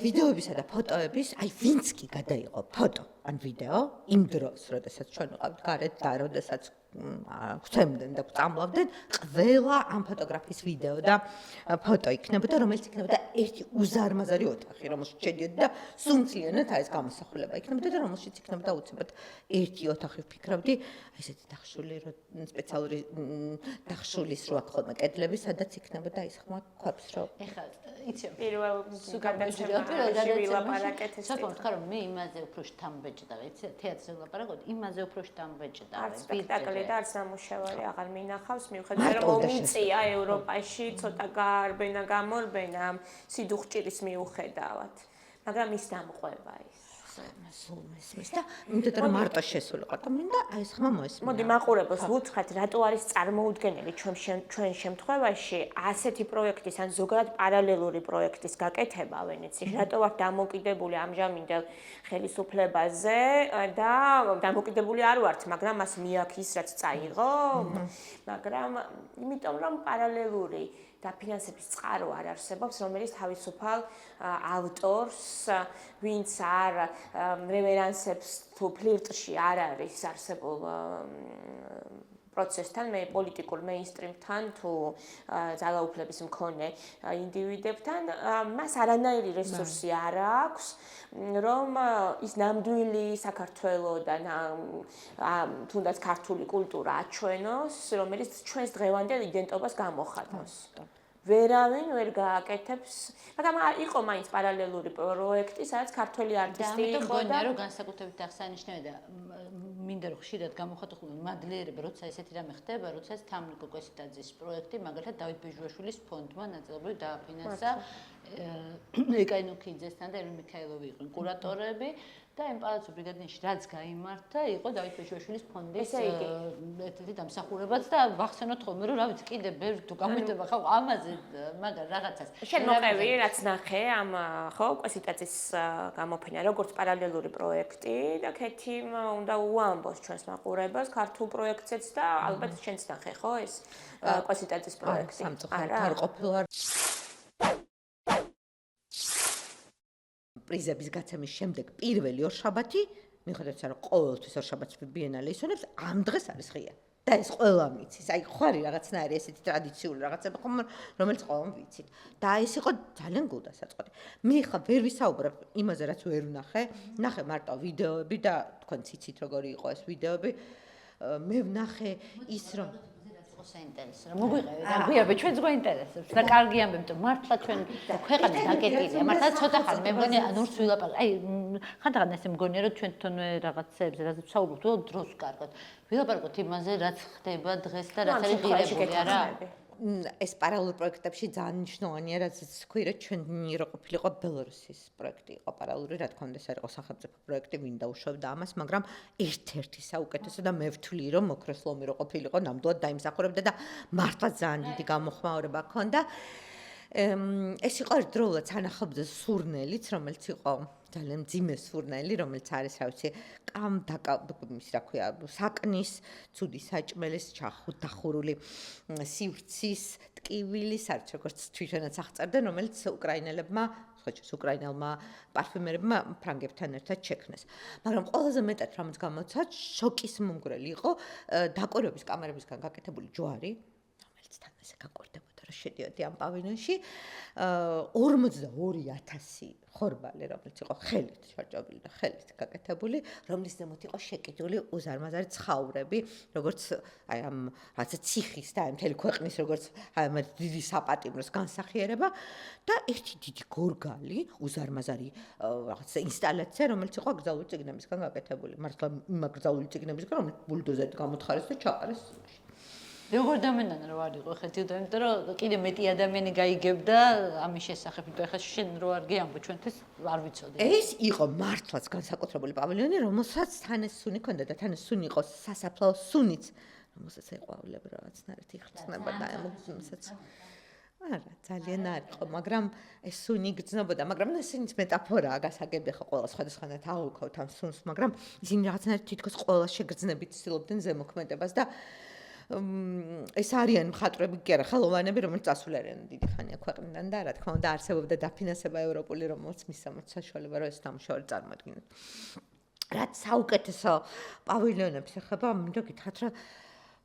ვიდეოებისა და ფოტოების, აი ვინც კი გადაიღო ფოტო ან ვიდეო იმ დროს, როდესაც ჩვენ ვიყავთ გარეთ და როდესაც გვცემდნენ და გვწამლავდნენ, ყველა ამ ფოტოგრაფის ვიდეო და ფოტო იქნებოდა, რომელიც იქნებოდა ერთი უზარმაზარი ოთახი, რომელშიც შედიოდი და სუმცლიანად აი ეს გამოსახულება იქნებოდა და რომელშიც იქნებოდა უცებად ერთი ოთახი ვფიქრობდი, აი ესეთი დახშული სპეციალური დახშულის რო აქვს ხოლმე კედლები, სადაც იქნებოდა ის ხმა ქვებს რო. ეხლა იცი პირველ გადაცემაში ვილაპარაკეთ ეს. სოფო თქვა რომ მე იმაზე უფრო შთამბეჭდავ, იცი თეატრზე ვილაპარაკოთ, იმაზე უფრო შთამბეჭდავ. არც სპექტაკლი და არც ნამუშევარი აღარ მინახავს, მიუხედავად რომ მომიწია ევროპაში ცოტა გარბენა გამორბენა სიდუხჭირის მიუხედავად. მაგრამ ის დამყვება ის. მესმის და მინდა რომ მარტო შესულიყო და მინდა აი ეს ხმა მოესმინა. მოდი მაყურებელს ვუთხრათ, რატო არის წარმოუდგენელი ჩვენ შემთხვევაში ასეთი პროექტის ან ზოგადად პარალელური პროექტის გაკეთება ვენეციაში, რატო ვართ დამოკიდებული ამჟამინდელ ხელისუფლებაზე და დამოკიდებული არ ვართ, მაგრამ მას მიაქის რაც წაიღო, მაგრამ იმიტომ რომ პარალელური დაფინანსების წყარო არ არსებობს, რომელიც თავისუფალ ავტორს, ვინც არ რევერანსებს თუ ფლირტში არ არის არსებულ პროცესთან, მე პოლიტიკურ მეინსტრიმთან თუ ძალაუფლების მქონე ინდივიდებთან, მას არანაირი რესურსი არ აქვს, რომ ის ნამდვილი საქართველოს და თუნდაც ქართული კულტურა აჩვენოს, რომელიც ჩვენს დღევანდელ იდენტობას გამოხატოს. ვერავინ ვერ გააკეთებს, მაგრამ იყო მაინც პარალელური პროექტი, სადაც ქართველი არტისტი იყო და მგონია რომ განსაკუთრებით აღსანიშნავია და მინდა რომ ხშირად გამოხატულიყო მადლიერება, როცა ესეთი რამე ხდება, როცა ეს თამნიკო კვესიტაძის პროექტი, მაგალითად დავით ბეჟუაშვილის ფონდმა ნაწილობრივ დააფინანსა ეკაინუქიძესთან და ელვინ მიქაილოვი იყვნენ კურატორები და იმ პალაცო ბრიგადინში რაც გაიმართა, იყო დავით ბეჟუაშვილის ფონდის ერთ-ერთი დამსახურებაც და ვახსენოთ ხოლმე რომ რა ვიცი კიდე ბევრი თუ გამოიდება ხო ამაზე მაგარ რაღაცას. შენ მოყევი რაც ნახე ამ ხო კვესიტაძის გამოფენა როგორც პარალელური პროექტი და კეთი უნდა უამბოს ჩვენს მაყურებელს ქართულ პროექტზეც და ალბათ შენც ნახე ხო ეს კვესიტაძის პროექტი. არა ყოფილა პრიზების გაცემის შემდეგ პირველი ორშაბათი, მიუხედავად რომ ყოველთვის ორშაბათს ბიენალე ისვენებს, ამ დღეს არის ღია. და ეს ყველა მიცის. აი ხარი რაღაცნაირი ესეთი ტრადიციული რაღაცები ხომ რომელიც ყველამ ვიცით. და ეს იყო ძალიან გულდასაწყოთი. მე ხა ვერ ვისაუბრებ იმაზე რაც ვერ ვნახე. ნახე მარტო ვიდეოები და თქვენ ციცით როგორი იყო ეს ვიდეოები. მე ვნახე ის რომ საინტერესო. მოგვიყევი და გვიაბე ჩვენც გვაინტერესებს და კარგი ამბები, რომ მართლა ჩვენ ქვეყანა დაკეტილია. მართლა ცოტა ხანი მე მგონი ნურს ვილაპარაკ. აი ხანდახან ესე მგონია რომ ჩვენ თვითონ რაღაცებზე რაც ვსაუბრობთ, დროს კარგად. ვილაპარაკოთ იმაზე, რაც ხდება დღეს და რაც არის ღირებული, არა? ეს პარალელურ პროექტებში ძალიან მნიშვნელოვანია, რაც თქვი, რომ ჩვენი რო ყოფილიყო ბელორუსის პროექტი იყო პარალელური, რა თქმა უნდა, ეს არ იყო სახელმწიფო პროექტი, ვინ დაუშვებდა ამას, მაგრამ ერთ-ერთი საუკეთესო და მე ვთვლი, რომ მოქროს ლომი რო ყოფილიყო, ნამდვილად დაიმსახურებდა და მართლა ძალიან დიდი გამოხმაურება ჰქონდა. ეს იყო ერთდროულად სანახავდა სურნელიც, რომელიც იყო ძალიან მძიმე სურნელი, რომელიც არის, რა ვიცი, ის რა ქვია, საკნის, ცუდი საჭმელის, დახურული სივრცის, ტკივილის, არც როგორც თვითონაც აღწერდნენ, რომელიც უკრაინელებმა ხოჭის უკრაინელმა პარფიუმერებმა ფრანგებთან ერთად შექმნეს. მაგრამ ყველაზე მეტად რამაც გამოცა, შოკის მომგვრელი იყო დაკვირვების კამერებისგან გაკეთებული ჯვარი, რომელიც თან ესე გაკვირდებოდა, რომ შედიოდი ამ პავილიონში, 42000 ხორბალი, რომელიც იყო ხელით შარჭობილი და ხელით გაკეთებული, რომლის ზემოთ იყო შეკიდული უზარმაზარი ცხაურები, როგორც აი ამ რაღაცა ციხის და აი მთელი ქვეყნის როგორც აი ამ დიდი საპატიმროს განსახიერება და ერთი დიდი გორგალი, უზარმაზარი რაღაცა ინსტალაცია, რომელიც იყო გზაული წიგნებისგან გაკეთებული. მართლა იმ გზაული წიგნებისგან, რომელიც ბულდოზერით გამოთხარეს და ჩაყარეს სიაში. როგორ დამენანა რო არ იყო ხეთი და იმიტომ რომ კიდე მეტი ადამიანი გაიგებდა ამის შესახებ, იმიტომ ეხლა შენ რო არ გეამბო ჩვენთვის არ ვიცოდი. ეს იყო მართლაც განსაკუთრებული პავილიონი, რომელსაც თან ეს სუნი ჰქონდა და თან ეს სუნი იყო სასაფლაო სუნიც, რომელსაც ეყვავილებ რაღაცნაირად იხსნებოდა ამოსაც. არა, ძალიან არ იყო, მაგრამ ეს სუნი გრძნობოდა, მაგრამ ესენიც მეტაფორაა, გასაგები ხო ყველა სხვადასხვანაირად აღვიქოთ ამ სუნს, მაგრამ ისინი რაღაცნაირად თითქოს ყველა შეგრძნებით ცდილობდნენ ზემოქმედებას და ეს არიან მხატვრები კი არა, ხელოვანები, რომელიც წასული არიან დიდი ხანია ქვეყნიდან და რა თქმა უნდა არსებობდა დაფინანსება ევროპული, რომელიც მისცემდა საშუალება, რომ ეს თამაშოვარი წარმოადგინოთ. რაც საუკეთესო პავილიონებს ეხება, მინდა გითხრათ, რომ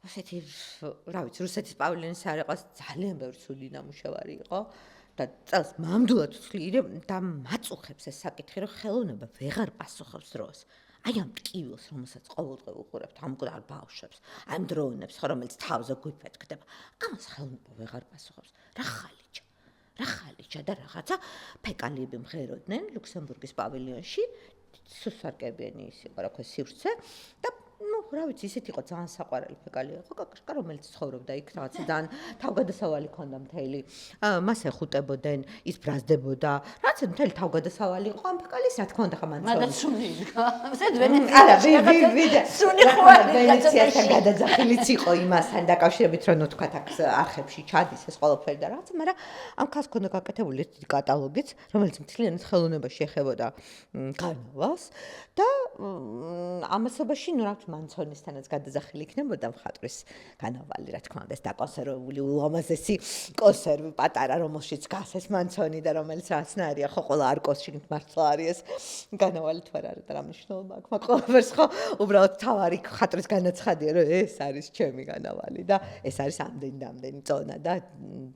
ასეთი, რა ვიცი, რუსეთის პავილიონის არ იყოს ძალიან ბევრი ცუდი ნამუშევარი იყო და წელს მამდულად ვთვლი და მაწუხებს ეს საკითხი, რომ ხელოვნება ვეღარ პასუხობს დროს. აი ამ ტკივილს, რომელსაც ყოველდღე ვუყურებთ, ამ მკვდარ ბავშვებს, ამ დროუნებს, რომელიც თავზე გვიფეთქდება, ამას ხელოვნება ვეღარ პასუხობს. რა ხალიჩა და რაღაცა ფეკალიები მღეროდნენ ლუქსემბურგის პავილიონში, სუსარკებიანი ის იყო, რა ქვია, სივრცე და რა ვიცი, ისეთი იყო ძალიან საყვარელი ფეკალია იყო კაკაშკა, რომელიც ცხოვრობდა იქ რაღაცა ძალიან თავგადასავალი ჰქონდა მთელი. მას ეხუტებოდნენ, ის ბრაზდებოდა. რაც მთელი თავგადასავალი იყო ამ ფეკალის, რა თქმა უნდა, ხა მან მაგრამ სუნი იყო. არა, სუნი ხوار ვენეციასთან გადაძახილიც იყო იმასთან დაკავშირებით, რომ ნუ თქვა აქ არხებში ჩადის ეს ყველაფერი და რაღაცა, მაგრამ ამ ქას ჰქონდა გაკეთებული ერთი კატალოგიც, რომელიც მთლიანად ხელოვნებაში ეხებოდა გარნავალს და ამასობაში ნუ რა მანცონისთანაც გადაძახილი იქნებოდა მხატვრის განავალი, რა თქმა უნდა, ეს დაკონსერვებული ულამაზესი კონსერვი პატარა, რომელშიც დგას ეს მანცონი და რომელიც რაღაცნაირია, ხო, ყველა არკოს შიგნით მართლა არის ეს განავალი თუ არა და რა მნიშვნელობა აქვს, მაგრამ ყველაფერს ხო, უბრალოდ თავარი მხატვრის განაცხადია, რომ ეს არის ჩემი განავალი და ეს არის ამდენი წონა და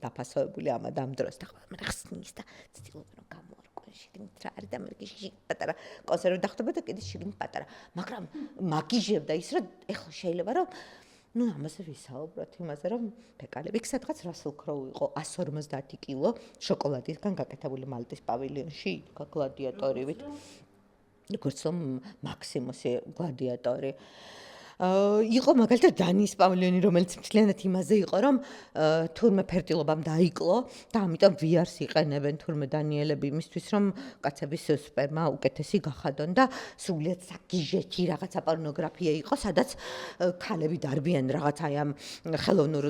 დაფასებული ამად ამ დროს და ყველა მე ხსნის და ცდილობენ რომ გამოვარკვევენ შიგნით რა არის და მე შიგნით პატარა კონსერვი დახტება და კიდე შიგნით პატარა, მაგრამ მაგიჟებდა ის რომ ეხლა შეიძლება რომ ნუ ამაზე ვისაუბროთ იმაზე რომ ფეკალები იქ სადღაც რასელ კროუ იყო 150 კილო შოკოლადისგან გაკეთებული მალტის პავილიონში გლადიატორივით როგორც მაქსიმოსი გლადიატორი იყო მაგალითად დანიის პავილიონი, რომელიც მთლიანად იმაზე იყო, რომ თურმე ფერტილობამ დაიკლო და ამიტომ VR-ს იყენებენ თურმე დანიელები იმისთვის, რომ კაცების სპერმა უკეთესი გახადონ და სრულიად საგიჟეთი რაღაცა პორნოგრაფია იყო, სადაც ქალები დარბიან რაღაც აი ამ ხელოვნურ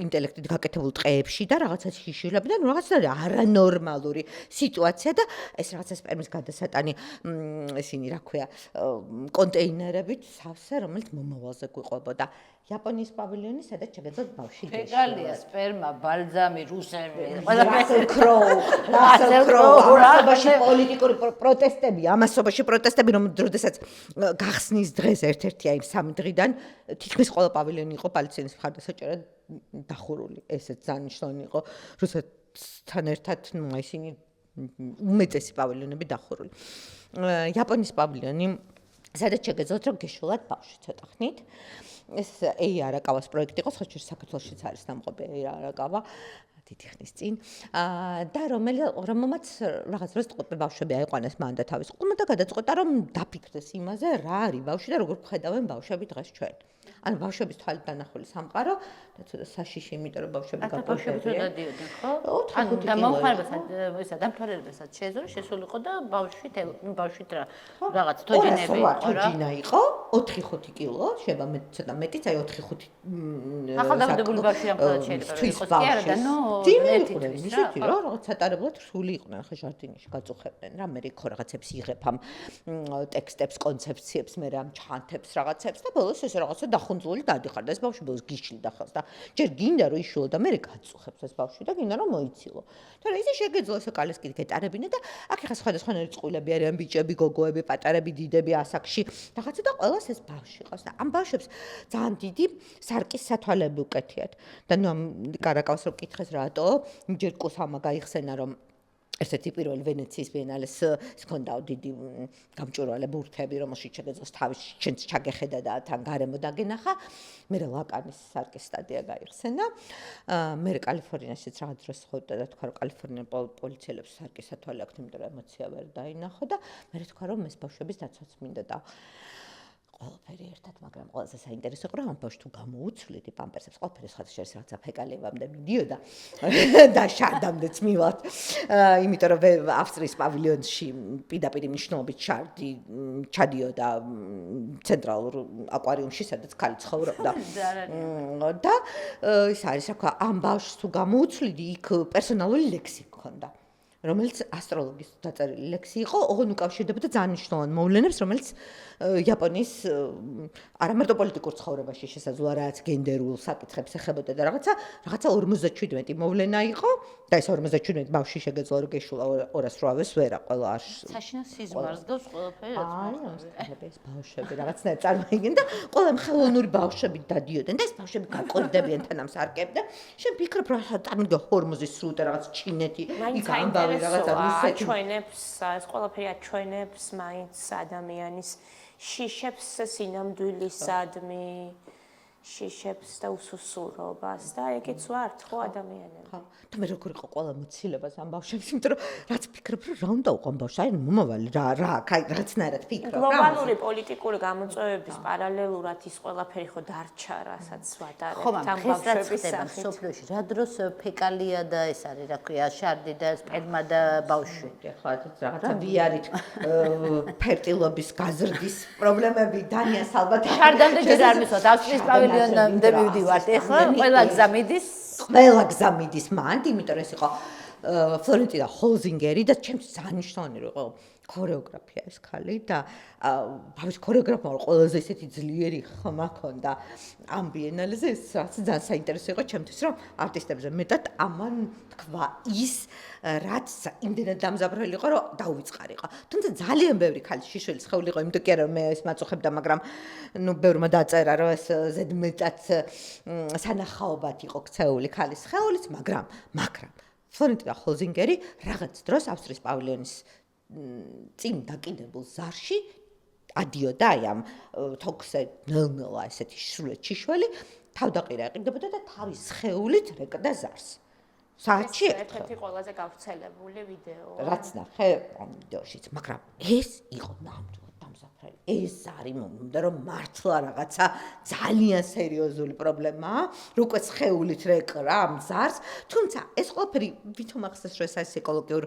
ინტელექტით გაკეთებულ ტყეებში და რაღაცას შიშილებდნენ, რაღაც არანორმალური სიტუაცია და ეს რაღაცა სპერმის გადასატანი ისინი რა ქვია კონტეინერებით სავსე, რომელიც მომავალზე გვიყვებოდა. იაპონიის პავილიონი, სადაც შეგეძლოთ ბავშვი გეშვა. ფეკალია, სპერმა, ბალზამი, რუსები, Russell Crowe, ამასობაში პოლიტიკური პროტესტები, ამასობაში პროტესტები, რომ დროდესაც გახსნის დღეს ერთ-ერთი აი 3 დღიდან თითქმის ყველა პავილიონი იყო პალესტინის მხარდასაჭერად დახურული. ესეც ძალიან მნიშვნელოვანი იყო რუსეთთან ერთად, ნუ ისინი უმეტესი პავილიონები დახურული. იაპონიის პავილიონი სადაც შეგეძლოთ რომ გეშველათ ბავშვი ცოტა ხნით. ეს ეი არაკავას პროექტი იყო, სხვა საქართველოშიც არის დამყობი ეი არაკავა დიდი ხნის წინ. და რომელმაც რაღაც დროს ბავშვები აიყვანეს მან და თავის ყურმა და გადაწყვეტა რომ დაფიქრდეს იმაზე რა არის ბავშვი და როგორ ხედავენ ბავშვები დღეს ჩვენ. ანუ ბავშვების თვალით დანახული სამყარო და ცოტა საშიში, იმიტომ რომ ბავშვები გაპოშებდნენ, ხო? ანუ დამთავრებასაც შეეძლო შესულიყო და ბავშვით რაღაც თოჯინები იყო რა. თოჯინა იყო 4-5 კილო, შეიძლება ცოტა მეტიც, აი 4-5 ახალდაბადებული ბავშვი ამხელად შეიძლება იყოს კი არა და ნუ ისეთი რა, რაღაც სატარებლად რსული იყვნენ, ხა ჟარდინში გაწუხებდნენ რა, მე რიქო რაღაცებს იღებ ამ ტექსტებს, კონცეფციებს, მე რამ ჩანთებს რაღაცებს და ბოლოს ეს რაღაცა საფუნძულით დადიხარ და ეს ბავშვი ბოლოს გიშლიდა ხელს და ჯერ გინდა რომ იშულო და მე გაწუხებს ეს ბავშვი და გინდა რომ მოიცილო. თორე ისე შეგეძლო ესე კალისკით გეტარებინა და აქ ხა სხვადასხვანაირი წყვილები არიან, ბიჭები, გოგოები, პატარები, დიდები ასაკში. რაღაცა და ყველას ეს ბავშვი ყავს და ამ ბავშვებს ძალიან დიდი სარკის სათვალები უკეთიათ. და ნუ ამ კარაკავს რომ კითხეს რატო, ჯერ კუსამა გაიხსენა რომ ესეთი პირველი ვენეციის ბიენალეს ჰქონდა დიდი გამჭვირვალე ბურთები, რომელშიც შეგეძლოს თავის შენც ჩაგეხედა და თან გარემო დაგენახა. მე ლაკანის სარკის სტადია გაიხსენა. მე კალიფორნიაშიც რაღაც დროს ხოვდა და თქვა რომ კალიფორნიის პოლიციელებს სარკის სათვალე აქვთ, იმიტომ რომ ემოცია ვერ დაინახო და მე თქვა რომ ეს ბავშვების დაცვაც მინდა და ყველაფერი ერთად, მაგრამ ყველაზე საინტერესო იყო რომ ამ ბავშვს თუ გამოუცვლიდი პამპერსებს, ყველაფერი ხათშერს რაღაცა ფეკალებამდე მიდიოდა და შარდამდეც მივალთ. იმიტომ რომ ავსტრიის პავილიონში პირდაპირ მნიშვნელობით ჩადიოდა ცენტრალურ აკვარიუმში, სადაც ქალი ცხოვრობდა. და ის არის, რა ქვია, ამ ბავშვს თუ გამოუცვლიდი, იქ პერსონალური ლექსი ჰქონდა. რომელიც ასტროლოგის დაწერილი ლექსი იყო, ოღონდ უკავშირდებოდა ძალიან მნიშვნელოვან მოვლენებს, რომელიც იაპონიის არა მარტო პოლიტიკურ ცხოვრებაში შესაძლოა, რაც გენდერულ საკითხებს ეხებოდა და რაღაცა 57 მოვლენა იყო და ეს 57 ბავშვი შეგეძლო რომ გეშულა 208-ს ვერა ყველა არ საშინა სიზმარს გავს ყველაფერი რაც მოხდება. ეს ბავშვები რაღაცნაირად წარმოიგენ და ყველა ხელოვნური ბავშვები დადიოდნენ და ეს ბავშვები გაყოლდებიან თან ამ სარკებს და შენ ფიქრობ რა წარმოგიდგა ჰორმოზის სრუტე რაღაც ჩინეთი იქ ამბავი რაღაცა რუსეთი აჩვენებს ეს ყველაფერი აჩვენებს მაინც ადამიანის შიშებს სინამდვილისადმი შიშებს და უსუსურობას და ეგეც ვართ ხო ადამიანები. ხო. და მე როგორ იყო ყველა მოცილებას ამ ბავშვებს, იმიტომ რომ რაც ფიქრობ რომ რა უნდა უყო ამ ბავშვს, აი მომავალი რა, რაღაცნაირად ფიქრობ რა. გლობალური პოლიტიკური გამოწვევების პარალელურად ის ყველაფერი ხო დარჩა, რასაც ვატარებთ ამ ბავშვების სახით. სოფლიოში რა დროს ფეკალია და ეს არის, რა ქვია, შარდი და სპერმა და ბავშვი. ხო, რაღაცა ვიარით ფერტილობის გაზრდის პრობლემები დანიას ალბათ შარდამდე ჯერ არ მისვათ, ავსტრიის პავილიონამდე მივდივართ. ეხლა ყველა გზა მიდის. ყველა გზა მიდის მანდ, იმიტომ რომ ეს იყო ფლორენტინა ჰოლზინგერი და ჩემს ძალიან მნიშვნელოვანი რო იყო ქორეოგრაფია ეს ქალი და ბავშვი ქორეოგრაფმა ყველაზე ესეთი ძლიერი ხმა ჰქონდა ამ ბიენალეზე, ეს რაც ძალიან საინტერესო იყო ჩემთვის, რომ არტისტებზე მეტად ამან თქვა ის რაც იმდენად დამზაბრელი იყო, რომ დაუვიწყარიყო. თუმცა ძალიან ბევრი ქალის შიშველი სხეული იყო, იმიტომ კი არა მე ეს მაწუხებდა, მაგრამ ნუ ბევრმა დაწერა, რომ ეს ზედმეტად სანახაობად იყო ქცეული ქალის სხეულიც, მაგრამ ფლორენტინა ჰოლზინგერი რაღაც დროს ავსტრიის პავილიონის წინ დაკიდებულ ზარში ადიოდა აი ამ თოქზე ნელ-ნელა ესეთი სრულად შიშველი თავდაყირა ეყიდებოდა და თავის სხეულით რეკდა ზარს. საათში ერთ-ერთი ყველაზე გავრცელებული ვიდეო. რაც ნახე ამ ვიდეოშიც, მაგრამ ეს იყო ნამდვილად დამზაფრელი. ეს არის მომდა რომ მართლა რაღაცა ძალიან სერიოზული პრობლემაა, უკვე სხეულით რეკრა ამ ზარს, თუმცა ეს ყველაფერი ვითომ ახსენს რომ ეს არის ეკოლოგიურ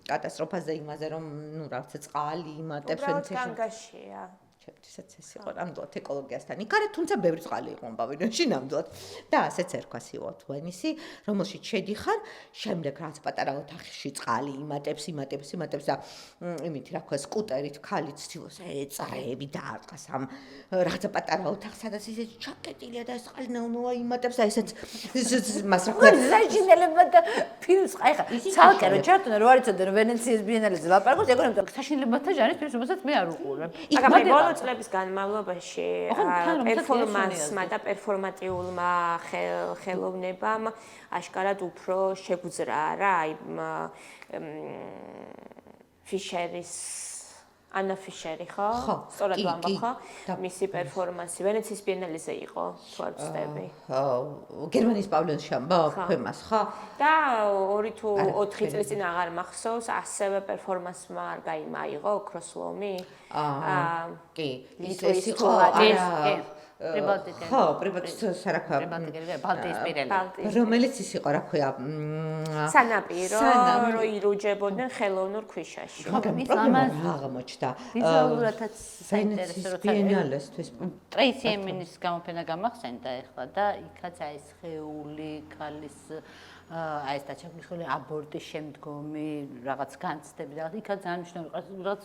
კატასტროფაზე იმაზე რომ ნუ რაღაცა წყალი იმატებს განგაშია. ჩემთვისაც ეს იყო ნამდვილად ეკოლოგიასთან იკარე, თუმცა ბევრი წყალი იყო ამ პავილიონში ნამდვილად და ასეც ერქვა სიუათ ვენისი, რომელშიც შედიხარ, შემდეგ რაღაც პატარა ოთახში წყალი იმატებს და იმით რა ქვია სკუტერით ქალი ცდილობს ეწრეები დაარტყას ამ რაღაცა პატარა ოთახს, სადაც ისეთი ჩაკეტილია და ეს წყალი ნელ-ნელა იმატებს და ესეც მას რა ქვია საჩინელებმა და ფილმს აი ხა ცალკე რომ ჩართონ რომ არ იცოდე რომ ვენეციის ბიენალეზე ლაპარაკობს, ეგ რომ საშინელებათა ჟანრის ფილმს, რომელსაც მე არ უყურებ. მაგრამ წლების განმავლობაში პერფორმანსმა და პერფორმატიულმა ხელოვნებამ აშკარად უფრო შეგვძრა რა აი ფიშერის ანა ფიშერი ხო? სწორად ვამბობ ხო? მისი პერფორმანსი ვენეციის ბიენალეზე იყო, თუ არ ვცდები. გერმანიის პავილიონში ამბობ ფემას ხო? და 2 თუ 4 წლის წინ აღარ მახსოვს, ასევე პერფორმანსმა არ გაიმაიღო ოქროს ლომი. კი, ის იყო ხო, პრიბატის რა ქვია, ბალტიის რომელიც ის იყო, რა ქვია, სანაპირო, რო ირუჯებოდნენ ხელოვნურ ქვიშაში. მაგრამ პრობლემა რა აღმოჩნდა? ვიზუალურადაც საინტერესო როცა ბიენალესთვის ტრეისი ემინის გამოფენა გამახსენდა ეხლა და იქაც აი სხეული ქალის აი ეს დაჩაგვრილი აბორტის შემდგომი რაღაც განცდები და იქაც ძალიან მნიშვნელოვანი რაღაც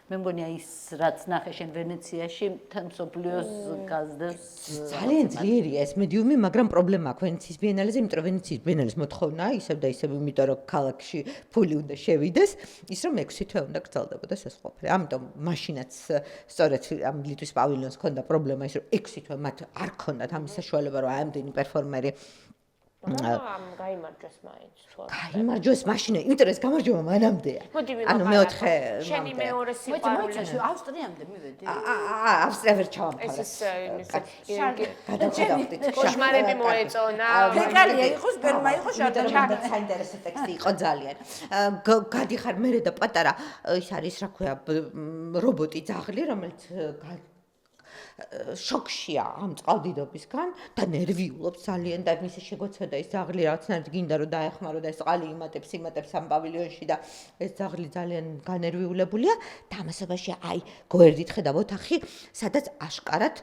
მე მგონი აი ის რაც ნახე შენ ვენეციაში თან მსოფლიოს გაზრდას ძალიან ძლიერია ეს მედიუმი, მაგრამ პრობლემა აქვს ვენეციის ბიენალეზე, იმიტომ რომ ვენეციის ბიენალეს მოთხოვნაა ისევ და ისევ, იმიტომ რომ ქალაქში ფული უნდა შევიდეს, ის რომ 6 თვე უნდა გრძელდებოდეს ეს ყველაფერი. ამიტომ მაშინაც სწორედ ამ ლიტვის პავილიონს ჰქონდა პრობლემა ის რომ 6 თვე მათ არ ჰქონდათ ამის საშუალება რომ ამდენი პერფორმერი გაიმარჯვეს მაინც თუ არა. გაიმარჯვეს მაშინ, იმიტომ რომ ეს გამარჯვება მანამდეა. ანუ მეოთხე შენი მეორე სიყვარული. ავსტრიამდე მივედი. ავსტრია ვერ ჩავამთავრე. გადავხედავდით. კოშმარები მოეწონა. ფეკალია იყოს, ბერმა იყოს, შარდაჩა საინტერესო ტექსტი იყო ძალიან. გადიხარ მერე და პატარა ის არის, რა ქვია, რობოტი ძაღლი, რომელიც შოქშია ამ წყალდიდობისგან და ნერვიულობს ძალიან და მისი შეგვეცოდა ის ძაღლი რაღაცნაირად გინდა რომ დაეხმარო და ეს წყალი იმატებს ამ პავილიონში და ეს ძაღლი ძალიან განერვიულებულია და ამასობაში აი გვერდით ხედავ ოთახი სადაც აშკარად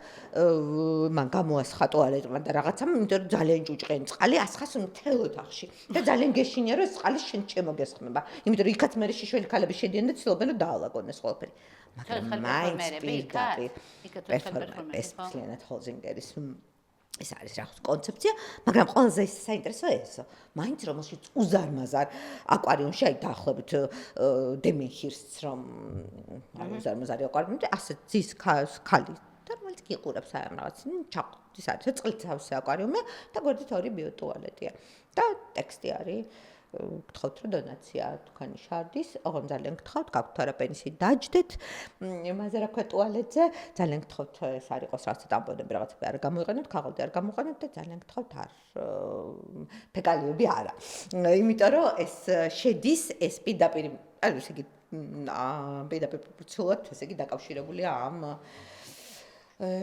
მან გამოასხა ტუალეტმა და რაღაცამ იმიტომ რომ ძალიან ჭუჭყენი წყალი ასხას მთელ ოთახში და ძალიან გეშინია რომ ეს წყალი შენ შემოგესხმება იმიტომ რომ იქაც მე შიშველი ქალები შედიან და ცდილობენ რომ დაალაგონ ეს ყველაფერი მაგრამ მაინც პირდაპირ ეს ფლენად ჰოლზინგერის ეს არის რაღაც კონცეფცია, მაგრამ ყველაზე საინტერესო ესო. მაინც რომელშიც უზარმაზარ აკვარიუმში აი დაახლოებით დემენ ჰირსტს რომ უზარმაზარი აკვარიუმი, ასე ძის ქალი და რომელიც გიყურებს აი ამ რაღაც ჩაყდის არის წყლით თავსე აკვარიუმი და გვერდით ორი ბიოტუალეტია და ტექსტი არის გთხოვთ რომ დონაცია თქვენი შარდის, ოღონდ ძალიან გთხოვთ, გაქვთ არა პენსი დაჯდეთ, იმაზე რა ქვია ტუალეტზე, ძალიან გთხოვთ ეს არ იყოს რაღაცა ტამპონები, რაღაცები არ გამოიყენოთ, ქაღალდი არ გამოიყენოთ და ძალიან გთხოვთ არ ფეკალიები არა. იმიტომ რომ ეს შედის ეს პირდაპირ, ანუ ესე იგი პირდაპირ პროპორციულად ესე იგი დაკავშირებულია ამ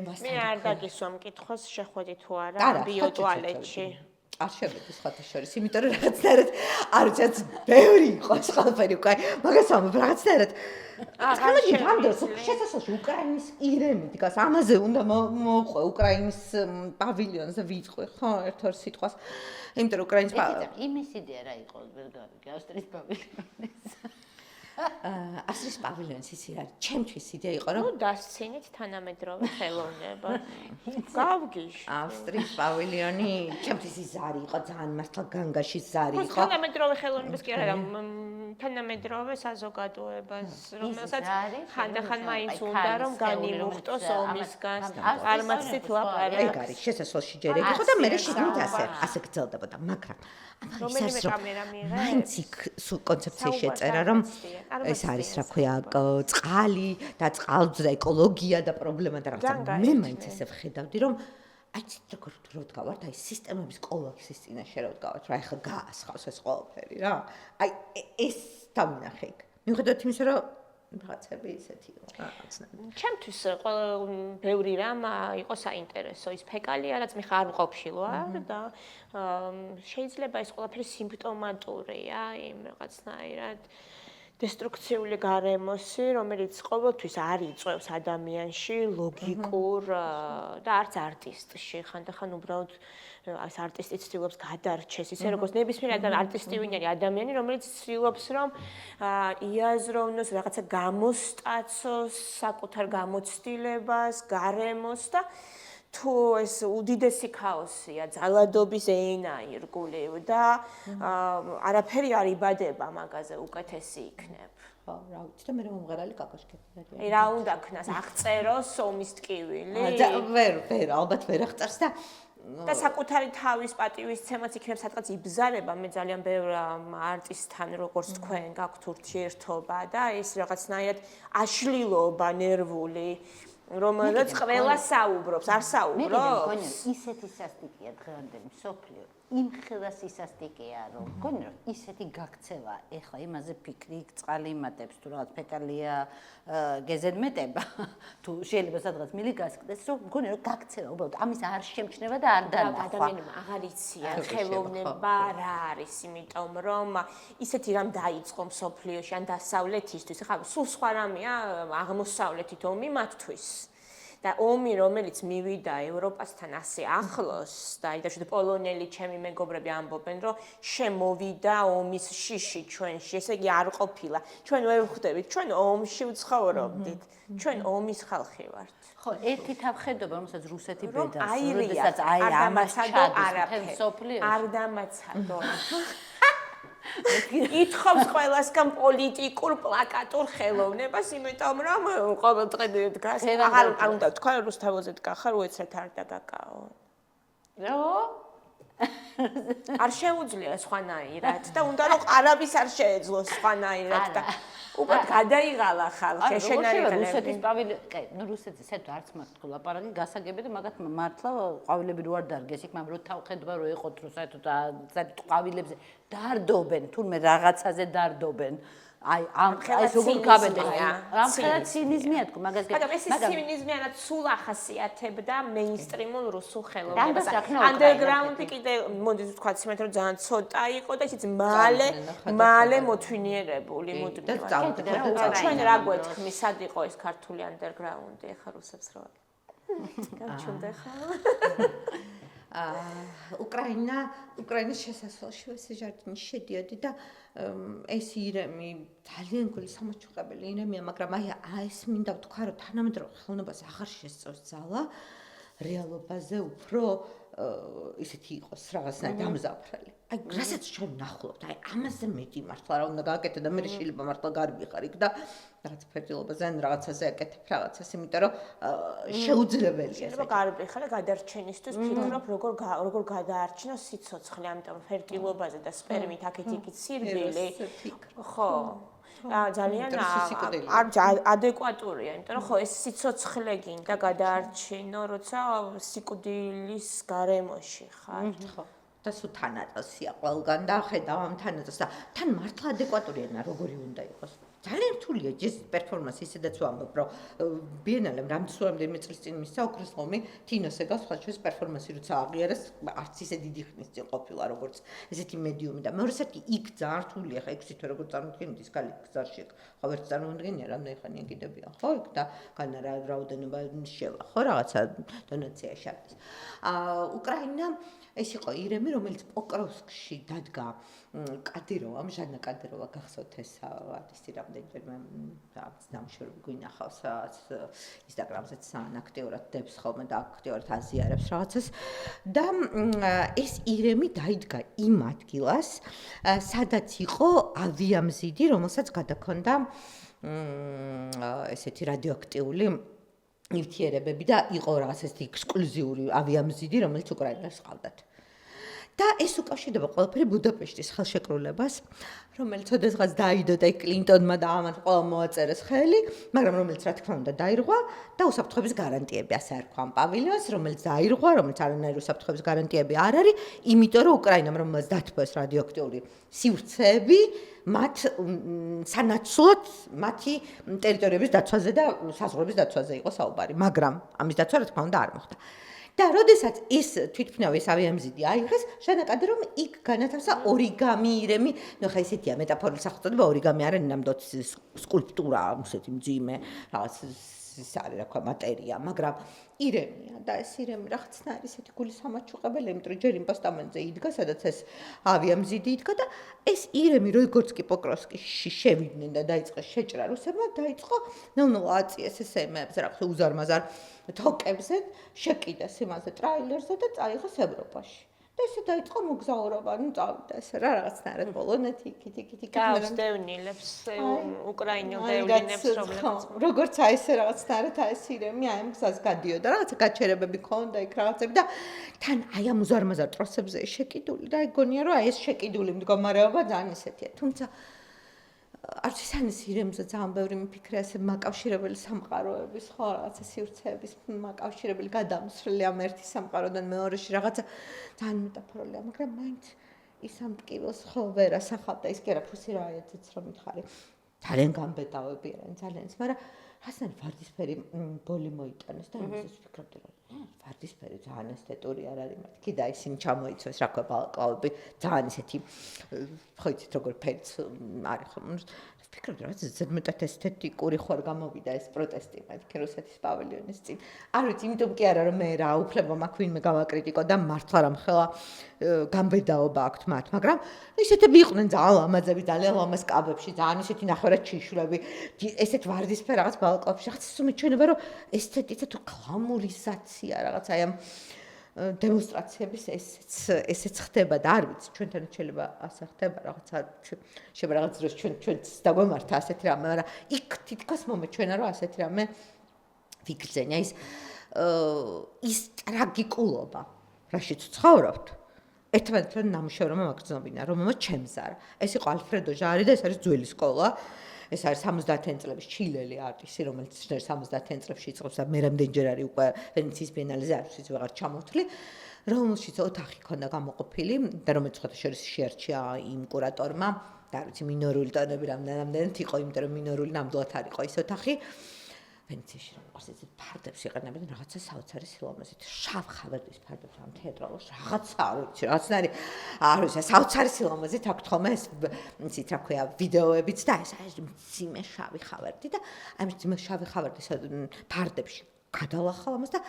მასთან. მე არ დაგისვა მკითხოს შეხვედი თუ არა ბიოტუალეტში. არ შევედი სხვათა შორის, იმიტომ რომ რაღაცნაირად არ ვიცი, ბევრი იყოს ყველაფერი უკვე, მაგას ამბობ რაღაცნაირად. ახლა რამდენს შესაძლოა უკრაინის ირემი დგას, ამაზე უნდა მოუყვე უკრაინის პავილიონზე ვიწყო, ხო, ერთ-ერთ სიტყვას. იმიტომ რომ უკრაინის იმის იდეა რა იყო, ვერ გავიგე, ავსტრიის პავილიონის. ავსტრიის პავილიონის ის არის, ჩემთვის იდეა იყო, რომ დასცინით თანამედროვე ხელოვნება. გავგიჟ. ავსტრიის პავილიონი ჩემთვის ის ზარი იყო, ძალიან მართლა განგაში ზარი იყო. თანამედროვე ხელოვნებას კი არა, თანამედროვე საზოგადოებას, რომელსაც ხანდახან მაინც უნდა რომ განიმუხტოს ომისგან. წარმაცით ლაპარაკს. ეგ არის, შესასვლელში ჯერ ეგ იყო და მე შეგნით ასე გრძელდებოდა, მაგრამ რომელიმე კამერა მიიღე. მაინც იქ კონცეფცია შეწერა, რომ ეს არის რა ქვია, წყალი და წყალზე ეკოლოგია და პრობლემა და რაღაცა. მე მაინც ესე ვხედავდი, რომ აი როგორ ვდგავართ, აი სისტემების კოლაფსის წინაშე რა ვდგავართ, რა ეხლა გაასხავს ეს ყველაფერი რა. აი ეს დავინახე იქ. მიუხედავად იმისა, რომ რაღაცები ისეთი იყო, რაღაცნაირად. ჩემთვის ბევრი რამ იყო საინტერესო. ის ფეკალია, რაც მე ხარ მყოფშილო და შეიძლება ეს ყველაფერი სიმპტომატურია იმ რაღაცნაირად დესტრუქციული გარემოსი, რომელიც ყოველთვის არ იწვევს ადამიანში ლოგიკურ და არც არტისტში. ხანდახან უბრალოდ ეს არტისტი ცდილობს გადარჩეს, ისე როგორც ნებისმიერ არტისტი ვინ არის ადამიანი, რომელიც ცდილობს რომ იაზროვნოს, რაღაცა გამოსტაცოს, საკუთარ გამოცდილებას, გარემოს და თუ ეს უდიდესი ქაოსია, ძალადობის ენა ირგვლივ და არაფერი არ იბადება მაგაზე უკეთესი იქნებ. ხო, რა ვიცი და მე მომღერალი კაკოშკები. აი რა უნდა ქნას, აღწეროს ომის ტკივილი? ვერ, ალბათ ვერ აღწერს და და საკუთარი თავის პატივისცემაც იქნებ სადღაც იბზარება, მე ძალიან ბევრ არტისტთან როგორც თქვენ გაქვთ ურთიერთობა და ეს რაღაცნაირად აშლილობა ნერვული რომელსაც ყველა საუბრობს, არ საუბრობს. ისეთი სასტიკია დღევანდელი მსოფლიო. იმხელა სისასტიკეა, რომ მგონი რომ ისეთი გაქცევა, ეხლა იმაზე ფიქრი, წყალი იმატებს თუ რაღაც ფეკალია გეზედმეტება, თუ შეიძლება სადღაც მილი გასკდეს, რომ მგონი რომ გაქცევა, უბრალოდ ამის არ შემჩნევა და არ დანახვა. ადამიანებმა აღარ იციან ხელოვნება რა არის, იმიტომ რომ ისეთი რამ დაიწყო მსოფლიოში ან დასავლეთისთვის, ხა სულ სხვა რამეა აღმოსავლეთით ომი მათთვის. და ომი, რომელიც მივიდა ევროპასთან ასე ახლოს და იდაშოთ პოლონელი ჩემი მეგობრები ამბობენ, რომ შემოვიდა ომის შიში ჩვენში, ესე იგი არ ყოფილა. ჩვენ ვერ ვხვდებით, ჩვენ ომში ვცხოვრობდით. ჩვენ ომის ხალხი ვართ. ხო, ერთი თავხედობა, რომელსაც რუსეთი რომ ბედავს, აირია, როდესაც აი არ ამას დამაცადო ჩადის არაფერი. მთელ სოფლიოში. არ დამაცადო. ითხოვს ყველასგან პოლიტიკურ პლაკატურ ხელოვნებას, იმიტომ რომ ყოველდღე დგას. არ უნდა თქვა რუსთავოზე დგა ხარ, უეცრად არ დაგაკაო. რო? არ შეუძლია სხვანაირად და უნდა რომ ყარაბის არ შეეძლოს სხვანაირად და უბრალოდ გადაიღალა ხალხი შენარიდან. რუსეთის პავილიონი, კაი, ნუ რუსეთის საერთოდ არც მაქვს ლაპარაკი, გასაგები და მაგათ მართლა ყვავილები რო არ დარგეს იქ, მაგრამ რო თავხედობა რო ეყოთ, რო საერთოდ ყვავილებზე დარდობენ, თურმე რაღაცაზე დარდობენ. აი ეს როგორ გაბედა რამხელა ცინიზმია თქო მაგას მაგრამ ეს ცინიზმიანად სულ ახასიათებდა მეინსტრიმულ რუსულ ხელოვნებას ანდერგრაუნდი კიდე მოდი ვთქვათ სიმეთ რომ ძალიან ცოტა იყო და ისიც მალე მოთვინიერებული მუდმივად ჩვენ რა გვეთქმის სად იყო ეს ქართული ანდერგრაუნდი ეხა რუსებს რა გავჩუნდა ხა უკრაინის შესასვლელში ეს ჟარდინი შედიოდი და ეს ირემი ძალიან გული სამოჩუყებელი ირემია, მაგრამ აი ეს მინდა ვთქვა, რომ თანამედროვე ხელოვნებას აღარ შესწევს ძალა რეალობაზე უფრო ისეთი იყოს რაღაცნაირად დამზაფრელი. აი რასაც ჩვენ ვნახულობთ, აი ამაზე მეტი მართლა რა უნდა გააკეთო და მე შეიძლება მართლა გარბიხარ იქ და რაღაც ფერდილობაზე ან რაღაცაზე აკეთებ რაღაცას, იმიტომ რომ შეუძლებელია. შეიძლება გარბიხარ და გადარჩენისთვის ფიქრობ როგორ გადაარჩინო სიცოცხლე, ამიტომ ფერtildeობაზე და სპერმით აქეთ-იქით სირბილი. ხო. ძალიან ადეკვატურია, იმიტომ რომ ხო ეს სიცოცხლე გინდა გადაარჩინო, როცა სიკვდილის გარემოში ხარ. ხო. და სულ თანატოსია ყველგან და ხედავ ამ თანატოს და თან მართლა ადეკვატურია როგორი უნდა იყოს. ძალიან რთულია ეს პერფორმანსი, ისედაც ვამბობ, რომ ბიენალემ რამდენიმე წლის წინ მისცა ოქროს ლომი თინოსეგას ხალხის პერფორმანსი როცა აღიარეს, არც ისე დიდი ხნის წინ ყოფილა, როგორც ესეთი მედიუმი და მეორე საერთი იქ ძალიან რთულია, ხა იქ თვითონ როგორ წარმოდგენით ის კალი გზარში, ხო ვერ წარმოუდგენია, რამდენი ხანია კიდებიან, ხო იქ და განა რაოდენობა შევა, ხო რაღაცა დონაცია შარდეს. უკრაინა ეს იყო ირემი, რომელიც პოკროვსკში დადგა კადიროვამ, ჟანა კადიროვა გახსოვთ ეს არტისტი რამდენჯერმე ნამუშევრები გვინახავს ინსტაგრამზეც აქტიურად დებს ხოლმე და აქტიურად აზიარებს რაღაცას და ეს ირემი დაიდგა იმ ადგილას, სადაც იყო ავიამზიდი, რომელსაც გადაქონდა ესეთი რადიოაქტიული ნივთიერებები და იყო რაღაც ესეთი ექსკლუზიური ავიამზიდი, რომელიც უკრაინას ყავდათ. და ეს უკავშირდება ყველაფერი ბუდაპეშტის ხელშეკრულებას, რომელიც ოდესღაც დაიდო და კლინტონმა და ამან ყველა მოაწერეს ხელი, მაგრამ რომელიც რა თქმა უნდა დაირღვა და უსაფრთხოების გარანტიები ასე არ ქვა ამ პავილიონს, რომელიც დაირღვა, რომელიც არანაირი უსაფრთხოების გარანტიები არ არის, იმიტომ რომ უკრაინამ რომელსაც დათბოს რადიოაქტიული სივრცეები, მათ სანაცვლოდ მათი ტერიტორიების დაცვაზე და საზღვრების დაცვაზე იყო საუბარი, მაგრამ ამის დაცვა რა თქმა უნდა არ მოხდა. და როდესაც ის თვითმფრინავის ეს ავიამზიდი აიღეს, ჟანა კადიროვმა იქ განათავსა ორიგამი ირემი, ნუ ხა ესეთია მეტაფორული სახელწოდება ორიგამი არის ნამდვილად სკულპტურა, ისეთი მძიმე, რაღაც ის არის რა ქვია მატერია, მაგრამ ირემია და ეს ირემი რაღაცნაირი ისეთი გული სამაჩუყებელი, იმიტომ რომ ჯერ იმ პოსტამენტზე იდგა, სადაც ეს ავიამზიდი იდგა და ეს ირემი როგორც კი პოკროვსკიში შევიდნენ და დაიწყეს შეჭრა რუსებმა, დაიწყო ნელ-ნელა აწიეს ესეიმებს რაღაცა უზარმაზარ თოკებზე, შეკიდეს იმაზე ტრაილერზე და წაიღეს ევროპაში. და ესე დაიწყო მოგზაურობა, ნუ წავიდა ესე რა რაღაცნაირად პოლონეთი იქით გავსდევნილებს უკრაინელ დევნილებს რომლებიც როგორც აი ესე რაღაცნაირად აი ეს ირემი აი ამ გზას გადიოდა, რაღაცა გაჩერებები ქონდა იქ რაღაცები და თან აი ამ უზარმაზარ ტროსებზე შეკიდული და ეგონია რომ აი ეს შეკიდული მდგომარეობა ძალიან ისეთია, თუმცა არც ისანის ირემზე ძალიან ბევრი მიფიქრე ასე მაკავშირებელი სამყაროების, ხო, რაღაცა სივრცეების მაკავშირებელი გადამსვლელი ამ ერთი სამყაროდან მეორეში რაღაცა ძალიან მეტაფორულია, მაგრამ მაინც ის ამ ტკივილს ხო ვერ ასახავ და ის კი არა ფუსი რა ეცეც რომ მითხარი. ძალიან გამბედავები არიან, ძალიან ის, მაგრამ ასენ ვარდისფერი ბოლი მოიტანეს და იმასაც ვფიქრობდი რომ ვარდისფერი ძალიან ესთეტური არ არის მართლა. კიდე ისინი ჩამოიცვეს რა ქვია ბალაკლავები, ძალიან ისეთი ხო იცით როგორ ფერიც არის ხო ვფიქრობ, რომ ზედმეტად ესთეტიკური ხوار გამოვიდა ეს პროტესტი მეთქე რუსეთის პავილიონის წინ. არ ვიცი, იმიტომ კი არა რომ მე რა უფლება მაქვს ვინმე გავაკრიტიკო და მართლა რამ ხელა გამბედაობა აქვთ მათ, მაგრამ ისეთები იყვნენ ძალიან ლამაზები, ძალიან ლამაზ კაბებში, ძალიან ისეთი ნახევრად ჩიშვლები, ესეთ ვარდისფერ რაღაც ბალკონებში, რაღაც ისე მეჩვენება რომ ესთეტიკა თუ გლამურიზაცია რაღაც აი ამ დემონსტრაციების ესეც ხდება და არ ვიცი ჩვენთან შეიძლება ასე ხდება რაღაცა შეიძლება რაღაც დროს ჩვენც დაგვემართა ასეთი რამე მაგრამ იქ თითქოს მომეჩვენა რომ ასეთი რამე ვიგრძენია ის ტრაგიკულობა რაშიც ცხოვრობთ ერთმანეთთან ნამუშევრმა მაგრძნობინა რომელმაც ჩემზარა ეს იყო ალფრედო ჟარი და ეს არის ძველი სკოლა ეს არის 70-იან წლების ჩილელი არტისტი, რომელიც 70-იან წლებში იწყებს და მე რამდენჯერ არის უკვე ვენეციის ბიენალეზე არის ის ვეღარ ჩამოთვლი, რომელშიც ოთახი ქონდა გამოყოფილი და რომელიც ხოთა შორის შეარჩია იმ კურატორმა, და არ ვიცი მინორული ტონები რამდენად იყო, იმიტომ რომ მინორული ნამდვილად არ იყო ის ოთახი. ვენეციაში რომ ყავს ეს ფარდებს იყენებენ რაღაცა საოცარი სილამაზით, შავ ხავერდის ფარდებს ამ თეატრალში რაღაცა არ ვიცი, რაღაცნაირი არ ვიცი, საოცარი სილამაზით აქვთ ხოლმე ეს იცით რა ქვია ვიდეოებიც და ეს არის მძიმე შავი ხავერდი და აი მძიმე შავი ხავერდის ფარდებში გადალახავ ამას და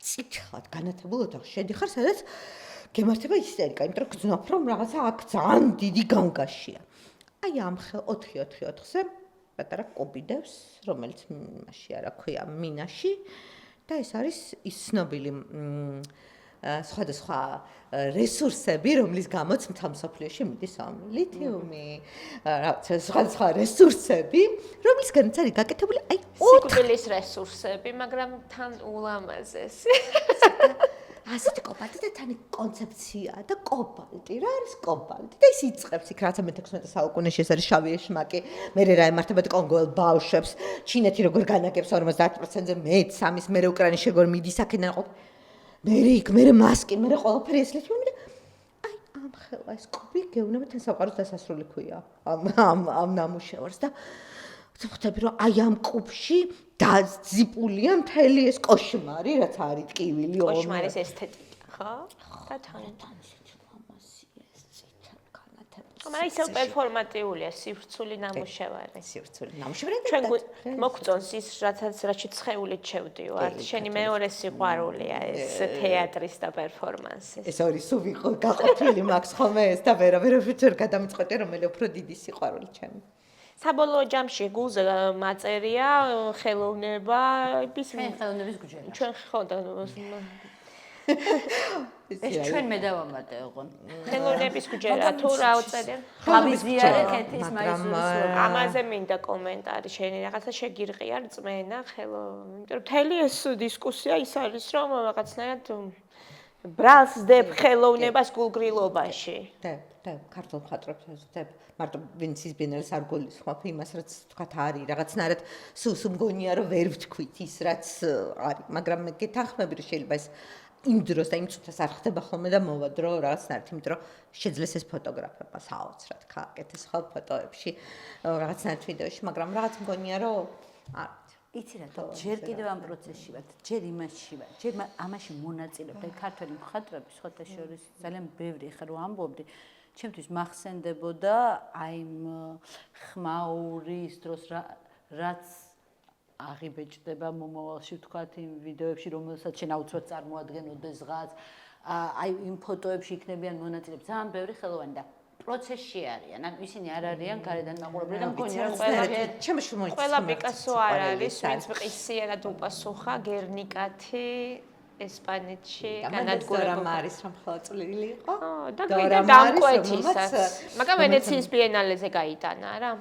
წითლად განათებულ ოთახში შედიხარ, სადაც გემართება ისტერიკა, იმიტომ რომ გძნობ რომ რაღაცა აქ ძალიან დიდი განგაშია. აი ამ 4-4-4-ზე პატარა კობიდებს, რომელიც მასში არა ქვია მინაში და ეს არის ის ცნობილი სხვადასხვა რესურსები, რომლის გამოც მთელ მსოფლიოში მიდის ლითიუმი, რაღაცა სხვადასხვა რესურსები, რომლისგანაც არის გაკეთებული აი სიკვდილის რესურსები, მაგრამ თან ულამაზესი. ასეთი კობალტი და თან კონცეფცია და კობალტი, რა არის კობალტი? და ის იწყებს იქ რაცა მე-16 საუკუნეში ეს არის შავი ეშმაკი, მერე რა ემართებათ კონგოელ ბავშვებს, ჩინეთი როგორ განაგებს 50%-ზე მეც ამის მერე უკრაინის შეგორ მიდის აქედან ყოფ. მერე იქ მერე მასკი, მერე ყველაფერი ეს ლითმი და აი ამ ხელა ეს კობი გეუბნება თან სამყაროს დასასრული ქვია ამ ნამუშევარს და ხვდები რომ აი ამ კუბში დაზიფულია მთელი ეს კოშმარი, რაც არის ტკივილი კოშმარის ესთეტიკა, ხო? და თან ისეთი ლამაზია ეს წითელ განათებაში. მაგრამ ისევ პერფორმატიულია, სივრცული ნამუშევარი. სივრცული ნამუშევარი. ჩვენ მოგწონს ის, რაც შეცხეულით შევდივართ. შენი მეორე სიყვარულია ეს თეატრის და პერფორმანსის. ეს ორი სულ ვიყო გაყოფილი მაქვს ხოლმე ეს და ვერ გადამწყვეტე რომელი უფრო დიდი სიყვარული ჩემი. საბოლოო ჯამში გულზე მაწერია ხელოვნება, ჩვენ ხელოვნების გუჯელი. ჩვენ ხო და ეს ჩვენ მე დავამატე ოღონ. ხელოვნების გუჯერა თუ რა უწერია? ხაბიზიარე ქეთის მაისურის. ამაზე მინდა კომენტარი შენი რაღაცა შეგირყია რწმენა იმიტომ რომ მთელი ეს დისკუსია ის არის რომ რაღაცნაირად ბრალს დებ ხელოვნებას გულგრილობაში. და ქართულ მხატვრებს ვზდებ მარტო ვენეციის ბიენალეს არ გულისხმობ იმას რაც თქვათ არის რაღაცნაირად სულ მგონია რომ ვერ ვთქვით ის რაც არის მაგრამ მე გეთანხმები რომ შეიძლება ეს იმ დროს და იმ წუთას არ ხდება ხოლმე და მოვადრო რაღაცნაირად იმიტომ რომ შეძლეს ეს ფოტოგრაფება საოცრად გააკეთეს ხო ფოტოებში რაღაცნაირად ვიდეოში მაგრამ რაღაც მგონია რომ არ იცი რა ჯერ კიდევ ამ პროცესში ვარ ჯერ იმაში ვარ ჯერ ამაში მონაწილეობ და ქართველი მხატვრების ხოთა შორის ძალიან ბევრი ხარ რომ ამბობდი ჩემთვის მახსენდებოდა აი ხმაურის დროს რაც აღიბეჭდება მომავალში ვთქვათ იმ ვიდეოებში რომელსაც შენ აუცილებლად წარმოადგენოდეს ღაც აი იმ ფოტოებში იქნებიან მონაწილეები ძალიან ბევრი ხელოვანი და პროცესში არიან ან ისინი არ არიან გარედან მაყურებელი და მგონია რომ ყველა პიკასო არ არის ვინც მყისიერად უპასუხა გერნიკათი ესპანეთში განადგურება არის რომ ხელაწლილი იყო და გვინდა დამკვეთისაც მაგრამ ვენეციის ბიენალეზე გაიტანა რა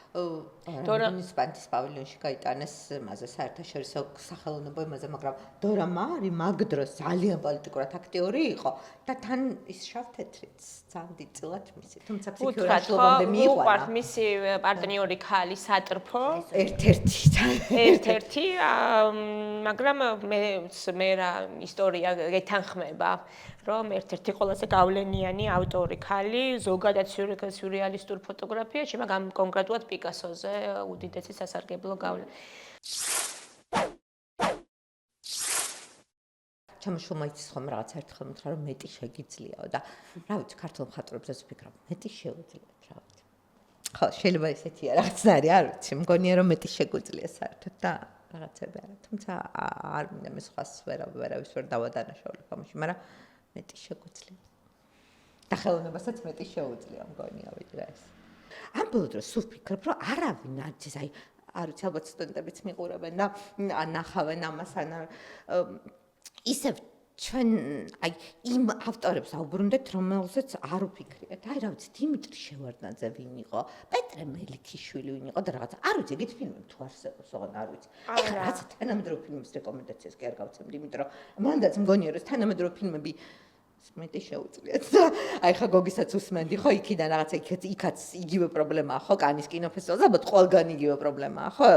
დორამარის პავილიონში გაიტანეს მასე საერთაშორისო სახელოვნებო იმაზე, მაგრამ დორა მარი მაგ დროს ძალიან პოლიტიკურად აქტიური იყო და თან ის შავ-თეთრიც ძალიან დიდწილად მისი, თუმცა ფსიქოლოგიურად მიიყვანა. უყვართ მისი პარტნიორი ქალი სატრფო, ერთ-ერთი, მაგრამ მე რა ისტორია გეთანხმება. რომ ერთ-ერთი ყველაზე გავლენიანი ავტორი ქალი ზოგადად სიურრეალისტურ ფოტოგრაფიაში, მაგრამ კონკრეტულად პიკასოზე უდიდესი სასარგებლო გავლენა. ჩამოშულმა იცის ხომ რაღაც ერთხელ მითხრა რომ მეტი შეგიძლიაო და რა ვიცი ქართულ მხატვრებსაც ვფიქრობ მეტი შეუძლიათ რა ვიცი. ხო, შეიძლება ესეთია რაღაცნაირი, არ ვიცი, მგონია რომ მეტი შეგვიძლია საერთოდ და რაღაცები არა, თუმცა არ მინდა მე სხვას ვერავის ვერ დავადანაშაულებ ამაში, მაგრამ მეტი შეგვიძლია. და ხელოვნებასაც მეტი შეუძლია მგონია ვიდრე ეს. ამ ბოლო დროს სულ ვფიქრობ, რომ არავინ არ იცის, აი არ ვიცი, ალბათ სტუდენტებიც მიყურებენ და ნახავენ ამას ან ისევ ჩვენ აი იმ ავტორებს აუბრუნდეთ, რომელზეც არ ვფიქრიათ. აი რა ვიცი, დიმიტრი შევარდნაძე ვინ იყო, პეტრე მელიქიშვილი ვინ იყო და რაღაც. არ ვიცი, ეგეთ ფილმები თუ არსებობს, ოღონდ არ ვიცი. ეხლა რაღაცა თანამედროვე ფილმების რეკომენდაციას კი არ გავცემ, იმიტომ რომ მანდაც მგონია რომ თანამედროვე ფილმები მეტი შეუძლიათ და აი ხა გოგისაც უსმენდი ხო იქიდან რაღაცა იქაც იგივე პრობლემაა ხო კანის კინოფესტივალზე ალბათ ყველგან იგივე პრობლემაა ხო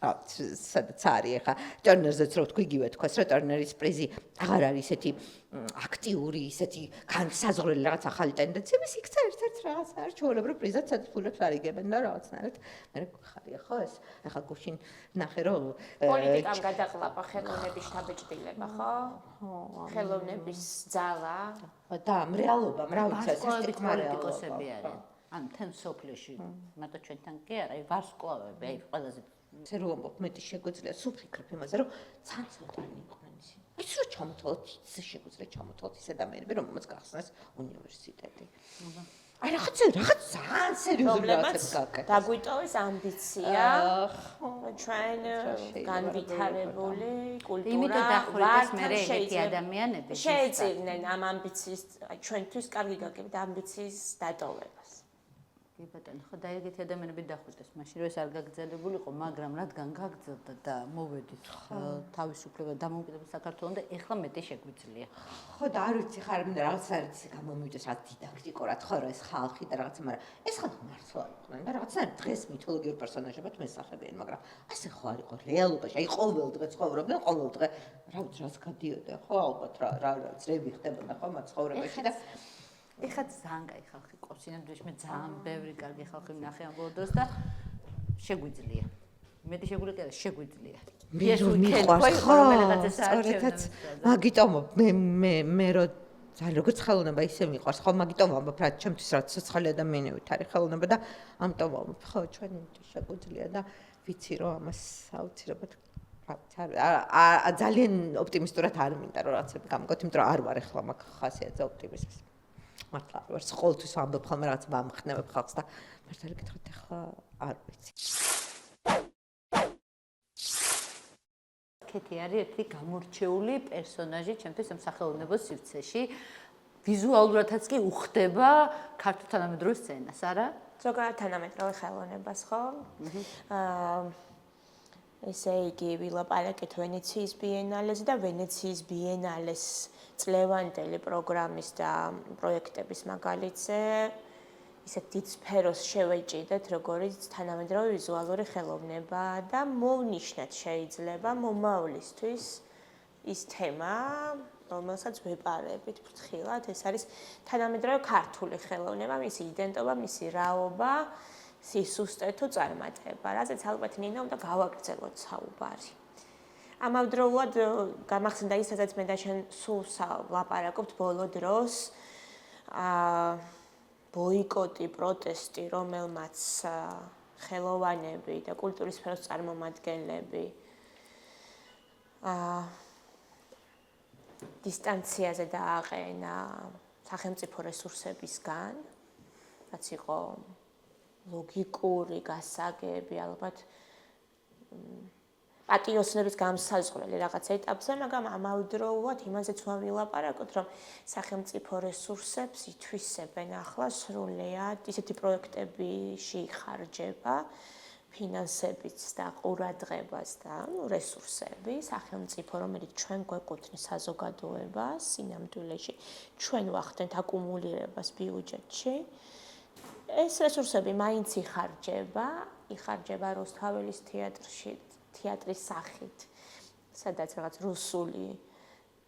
სადაც არის ხა ტერნერზეც რო თქვი იგივე თქვას რომ ტერნერის პრიზი აღარ არის ესეთი აქტიური ისეთი განსაზღვრელი რაღაც ახალი ტენდენციების იქცა ერთ-ერთ რაღაცა არის ჩვეულებრივ პრიზად სადაც ფულებს არ იგებენ და რაღაცნაირად მე ხარია ხო ეს ახლა გუშინ ნახე რომ პოლიტიკამ გადაყლაპა ხელოვნების შთაბეჭდილება ხო ხელოვნების ძალა და რეალობა რა ვიცი ეს პოლიტიკოსები არიან ან თან სოფლიოში მარტო ჩვენთან კი არა აი ვარსკვლავები აი ყველაზე ესე რომ ამბობ მეტი შეგვიძლია სულ ვფიქრობ იმაზე რომ ცანცოდანი იყვნენ ისინი ის რო ჩამოთვალოთ ისე შეგვიძლია ჩამოთვალოთ ის ადამიანები რომელმაც გახსნეს უნივერსიტეტი აი რაღაც ძალიან სერიოზული რაღაცებს გაკეთეს დაგვიტოვეს ამბიცია ჩვენ განვითარებული კულტურა იმიტომ დახურეს მე ეგეთი ადამიანები შეეძინენ ამ ამბიციის ჩვენთვის კარგი გაგებით ამბიციის დატოვებას კი ბატონო ხო და ეგეთი ადამიანები დახურდეს მაშინ რომ ეს არ გაგრძელებულიყო მაგრამ რადგან გაგრძელდა და მოვედით თავისუფლება დამოუკიდებელ საქართველოს და ეხლა მეტი შეგვიძლია ხო და არ ვიცი ხარ მინდა რაღაც არის გამომივიდეს რა დიდაქტიკურად ხო რა ეს ხალხი და რაღაცა მაგრამ ეს ხალხი მართლა იყვნენ და რაღაცა დღეს მითოლოგიურ პერსონაჟებად მესახებიან მაგრამ ასე ხო არ იყო რეალობაში აი ყოველ დღე ცხოვრობდნენ ყოველ დღე რა ვიცი რაც გადიოდა ხო ალბათ რა ძრები ხდებოდა ხო მათ ცხოვრებაში და ეხლა ძალიან კაი ხალხი ყავს ინამდვილეში მე ძალიან ბევრი კარგი ხალხი ვნახე ამ ბოლო დროს და შეგვიძლია მეტი შეგვიძლია და შეგვიძლია ეს მიყვარს ხო სწორედაც მაგიტომ მე რო ძალიან როგორც ხელოვნება ისე მიყვარს ხო მაგიტომ ვამბობ რა ჩემთვის რა ცოცხალი ადამიანებით არის ხელოვნება და ამიტომ ვამბობ ხო ჩვენ შეგვიძლია და ვიცი რომ ამას აუცილებლად ძალიან ოპტიმისტურად არ მინდა რომ რაღაცები გამგოთ იმიტომ რომ არ ვარ ახლა მაგ ხასიათზე ოპტიმიზმის მართლა არ ვარ ყოველთვის ვამბობ ხოლმე რაღაც ვამხნევებ ხალხს და მართლა გითხრათ ახლა არ ვიცი კეთი არის ერთი გამორჩეული პერსონაჟი ჩემთვის ამ სახელოვნებო სივრცეში ვიზუალურადაც კი უხდება ქართულ თანამედროვე სცენას არა ზოგადად თანამედროვე ხელოვნებას ხო ესე იგი ვილაპარაკეთ ვენეციის ბიენალეზე და ვენეციის ბიენალეს წლევანდელი პროგრამის და პროექტების მაგალითზე ისეთ დიდ სფეროს შევეჭიდეთ, როგორც თანამედროვე ვიზუალური ხელოვნება და მოვნიშნეთ შეიძლება მომავლისთვის ის თემა, რომელსაც ვეპარებით ფრთხილად, ეს არის თანამედროვე ქართული ხელოვნება, მისი იდენტობა, მისი რაობა, სისუსტე თუ წარმატება, რაზეც ალბათ ნინო უნდა გავაგრძელოთ საუბარი. ამავდროულად გამახსენდა ის, სადაც მე და შენ სულ ვლაპარაკობთ ბოლო დროს, ბოიკოტი, პროტესტი, რომელმაც ხელოვანები და კულტურის სფეროს წარმომადგენლები დისტანციაზე დააყენა სახელმწიფო რესურსებისგან, რაც იყო ლოგიკური გასაგები, ალბათ პატიოსნების გამსაზღვრელი რაღაც ეტაპზე, მაგრამ ამავდროულად იმაზეც ვილაპარაკოთ, რომ სახელმწიფო რესურსებს ითვისებენ ახლა სრულიად ისეთი პროექტებიში იხარჯება ფინანსებიც და ყურადღებას და რესურსები სახელმწიფო, რომელიც ჩვენ გვეკუთვნის საზოგადოებას, სინამდვილეში ჩვენ ვახდენთ აკუმულირებას ბიუჯეტში. ეს რესურსები მაინც იხარჯება რუსთაველის თეატრში. თეატრის სახით, სადაც რაღაც რუსული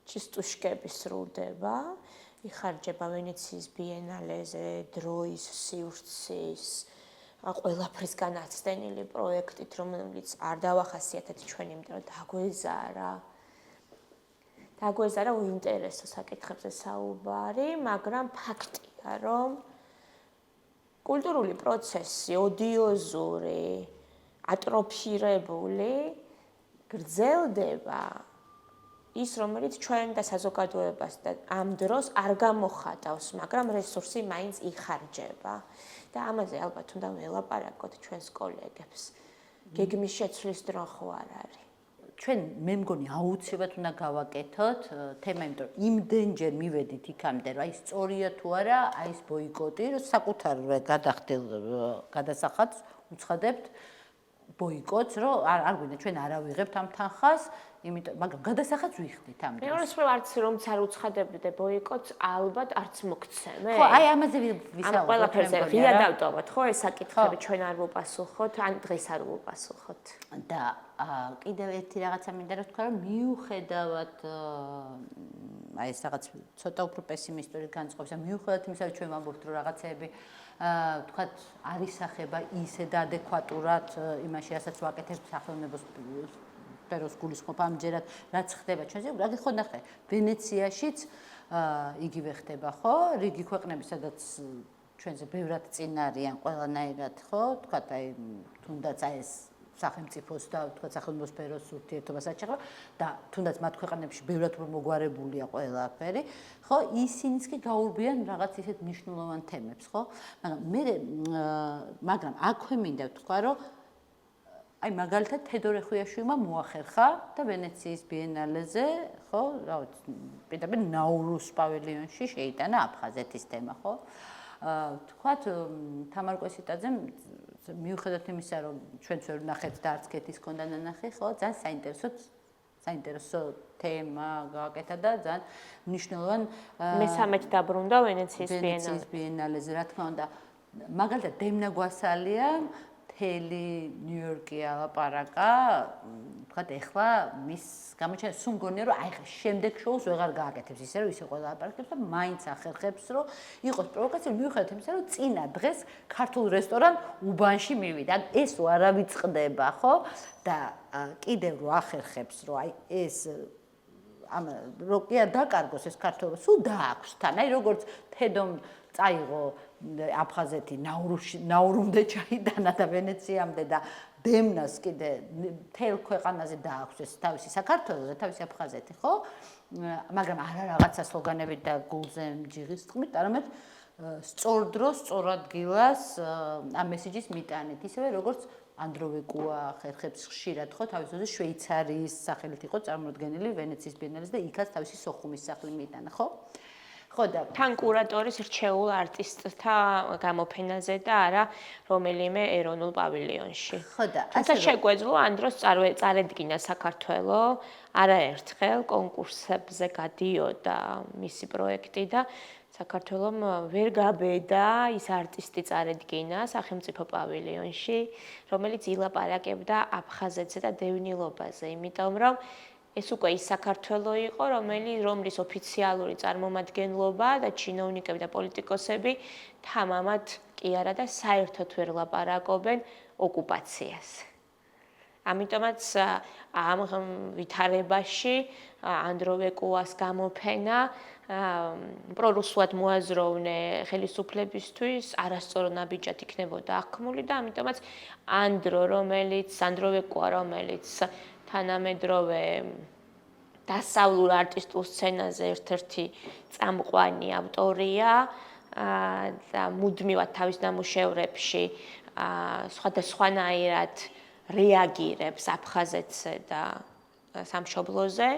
ჩისტუშკები სრულდება, იხარჯება ვენეციის ბიენალეზე, დროის სივრცის, ყველაფრისგან აცდენილი პროექტით, რომელიც არ დავახასიათეთ ჩვენ, იმიტომ რომ დაგვეზარა უინტერესო საკითხებზე საუბარი, მაგრამ ფაქტია, რომ კულტურული პროცესი, ოდიოზური, ატროფირებული გრძელდება ის, რომელიც ჩვენ და საზოგადოებას და ამ დროს არ გამოხატავს, მაგრამ რესურსი მაინც იხარჯება. და ამაზე ალბათ უნდა ველაპარაკოთ ჩვენს კოლეგებს. გეგმის შეცვლის დრო ხო არ არის. ჩვენ მე მგონი აუცილებლად უნდა გავაკეთოთ თემა, იმიტომ რომ იმდენჯერ მივედით იქამდე, რომ აი სწორია თუ არა, აი ეს ბოიკოტი, რომ საკუთარ გადახდელ გადასახადს უცხადებთ ბოიკოტს, რომ არ გვინდა ჩვენ არ ავიღებთ ამ თანხას, იმიტომ მაგრამ გადასახადს ვიხდით ამ დროს. მეორე სულ არც რომც არ უცხადებდე ბოიკოტს, ალბათ არც მოგცემე. ხო, აი ამაზე ვისაუბროთ. ამ ყველაფერზე ღია დავტოვოთ, ხო, ეს საკითხები ჩვენ არ ვუპასუხოთ, ან დღეს არ ვუპასუხოთ. და კიდევ ერთი რაღაცა მინდა რომ თქვა, რომ მიუხედავად აი ეს რაღაც ცოტა უფრო პესიმისტური განწყობს, მიუხედავად იმისა, რომ ჩვენ ვამბობთ, რომ რაღაცეები თქვათ არ ისახება ისე და ადეკვატურად იმაში, რასაც ვაკეთებთ სახელმწიფოს სფეროს გულისხმობ ამჯერად, რაც ხდება ჩვენზე. რა ხო ნახე, ვენეციაშიც იგივე ხდება, ხო? რიგი ქვეყნები, სადაც ჩვენზე ბევრად წინ არიან ყველანაირად, ხო? თქვათ აი თუნდაც აი ეს სახელმწიფოს და თქვათ სახელმწიფო სფეროს ურთიერთობას აჩაღება და თუნდაც მათ ქვეყნებში ბევრად უფრო მოგვარებულია ყველაფერი, ხო? ისინიც კი გაურბიან რაღაც ისეთ მნიშვნელოვან თემებს, ხო? მაგრამ აქვე მინდა ვთქვა, რომ აი მაგალითად თედორე ხვიაშვილმა მოახერხა და ვენეციის ბიენალეზე, ხო, პირდაპირ ნაურუს პავილიონში შეიტანა აფხაზეთის თემა, ხო? თქვათ თამარ კვესიტაძემ მიუხედავად იმისა, რომ ჩვენც ვერ ვნახეთ და არც კეთის ქონდა ნანახი, ხო, ძალიან საინტერესო თემა გააკეთა და ძალიან მნიშვნელოვან მესამედ დაბრუნდა ვენეციის ბიენალეზე, რა თქმა უნდა. მაგალითად დემნა გვასალია მთელი ნიუ-იორკი ალაპარაკა, თქვათ ეხლა მის გამოჩენა სულ მგონია, რომ აი ხა შემდეგ შოუს ვეღარ გააკეთებს ისე, რომ ისე ყველა ალაპარაკებს და მაინც ახერხებს, რომ იყოს პროვოკაცია, მიუხედავად იმისა, რომ წინა დღეს ქართულ რესტორან უბანში მივიდა. ეს არავის წყდება, ხო? და კიდევ რო ახერხებს, რომ აი ეს ამ როკი არ დაკარგოს ეს ქართულობა, სულ დააქვს თან. აი როგორც თედომ წაიღო აფხაზეთი ნაურუმდე ჩაიდანა და ვენეციამდე და დემნას კიდე თელ ქვეყანაზე დააქვს ეს თავისი საქართველოს და თავისი აფხაზეთი, ხო? მაგრამ არა რაღაცა სლოგანებით და გულზე ჯიღის თქმით, არამედ სწორ დროს, სწორ ადგილას ამ მესიჯის მიტანით, ისევე როგორც ანდროვეკუა ხერხებს ხშირად, ხო, თავის დროზე შვეიცარიის სახელით იყო წარმოდგენილი ვენეციის ბიენალეზე და იქაც თავისი სოხუმის სახლი მიტანა, ხო? ხო და თან კურატორის რჩეულ არტისტთა გამოფენაზე და არა რომელიმე ეროვნულ პავილიონში. ხო და თუმცა შეგვეძლო ამ დროს წარედგინა საქართველოს არაერთხელ კონკურსებზე გადიოდა მისი პროექტი და საქართველომ ვერ გაბედა ის არტისტი წარედგინა სახელმწიფო პავილიონში, რომელიც ილაპარაკებდა აფხაზეთზე და დევნილობაზე, იმიტომ რომ ეს უკვე ის საქართველო იყო, რომლის ოფიციალური წარმომადგენლობა და ჩინოვნიკები და პოლიტიკოსები თამამად კი არა და საერთოდ ვერ ლაპარაკობენ ოკუპაციას. ამიტომაც ამ ვითარებაში ანდროვეკუას გამოფენა პრორუსულად მოაზროვნე ხელისუფლებისთვის არასწორო ნაბიჯად იქნებოდა აღქმული და ამიტომაც ანდროვეკუა, რომელიც თანამედროვე დასავლურ არტისტულ სცენაზე ერთ-ერთი წამყვანი ავტორია და მუდმივად თავის ნამუშევრებში სხვადასხვანაირად რეაგირებს აფხაზეთზე და სამშობლოზე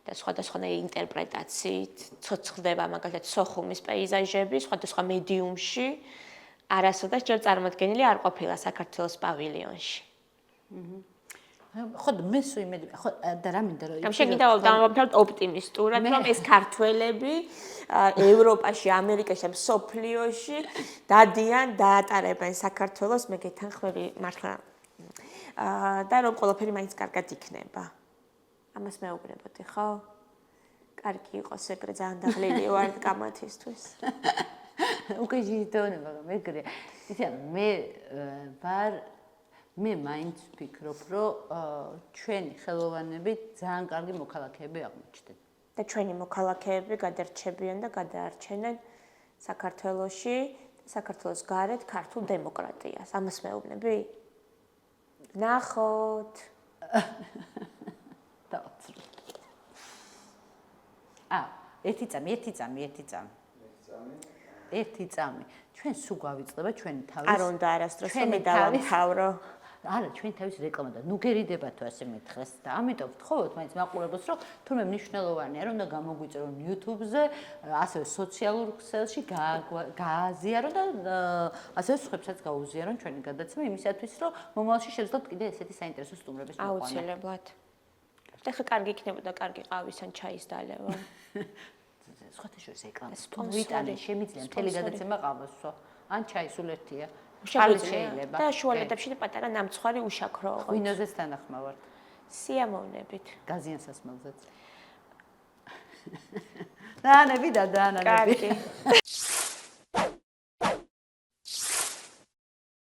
და სხვადასხვანაირი ინტერპრეტაციით ცოცხლდება მაგალითად სოხუმის პეიზაჟები სხვადასხვა მედიუმში არასოდეს ჯერ წარმოდგენილი არ ყოფილა საქართველოს პავილიონში. ხო, მე სულ იმედი, ხო და რა მინდა რომ შეგიძლია დავამთავროთ ოპტიმისტურად, რომ ეს ქართველები ევროპაში, ამერიკაში, სოფლიოში დადიან, დაატარებენ საქართველოს, მე გეთანხმები მართლა და რომ ყველაფერი მაინც კარგად იქნება. ამას მეუბნებოდი, ხო? კარგი იყოს ეგრე ძალიან დაღლილი ვარ კამათისთვის. უკვე ჟიტონება მეგრე. იცი მე მაინც ვფიქრობ, რომ ჩვენი ხელოვანები ძალიან კარგი მოქალაქეები აღმოჩნდნენ. და ჩვენი მოქალაქეები გადარჩებიან და გადაარჩენენ საქართველოში საქართველოს გარეთ ქართულ დემოკრატიას. ამას მეუბნები? ნახოთ. დავწერე. ერთი წამი. ჩვენ სულ გავიწყდება ჩვენი თავის. არ უნდა არასდროს მე დავამთავრო. არა, ჩვენ თავის რეკლამა და ნუ გერიდება თუ ასე მითხრეს და ამიტომ ვთხოვოთ მაინც მაყურებელს, რომ თურმე მნიშვნელოვანია, რომ და გამოგვიწერონ YouTube-ზე, ასევე სოციალურ ქსელში გააზიარო და ასევე სხვებსაც გაუზიარონ ჩვენი გადაცემა იმისათვის, რომ მომავალში შევძლოთ კიდე ესეთი საინტერესო სტუმრების მოყვანა. აუცილებლად. ეხლა კარგი იქნებოდა კარგი ყავის ან ჩაის დალევა. სხვათა შორის რეკლამა ვიტანე შემიძლია მთელი გადაცემა ყავასო ან ჩაი სულ ერთია. შეიძლება და შუალედებში პატარა ნამცხვარი უშაქროა. ღვინოზეც თანახმავართ. სიამოვნებით. გაზიან სასმელზეც. დაანები და დაანები. კარგი.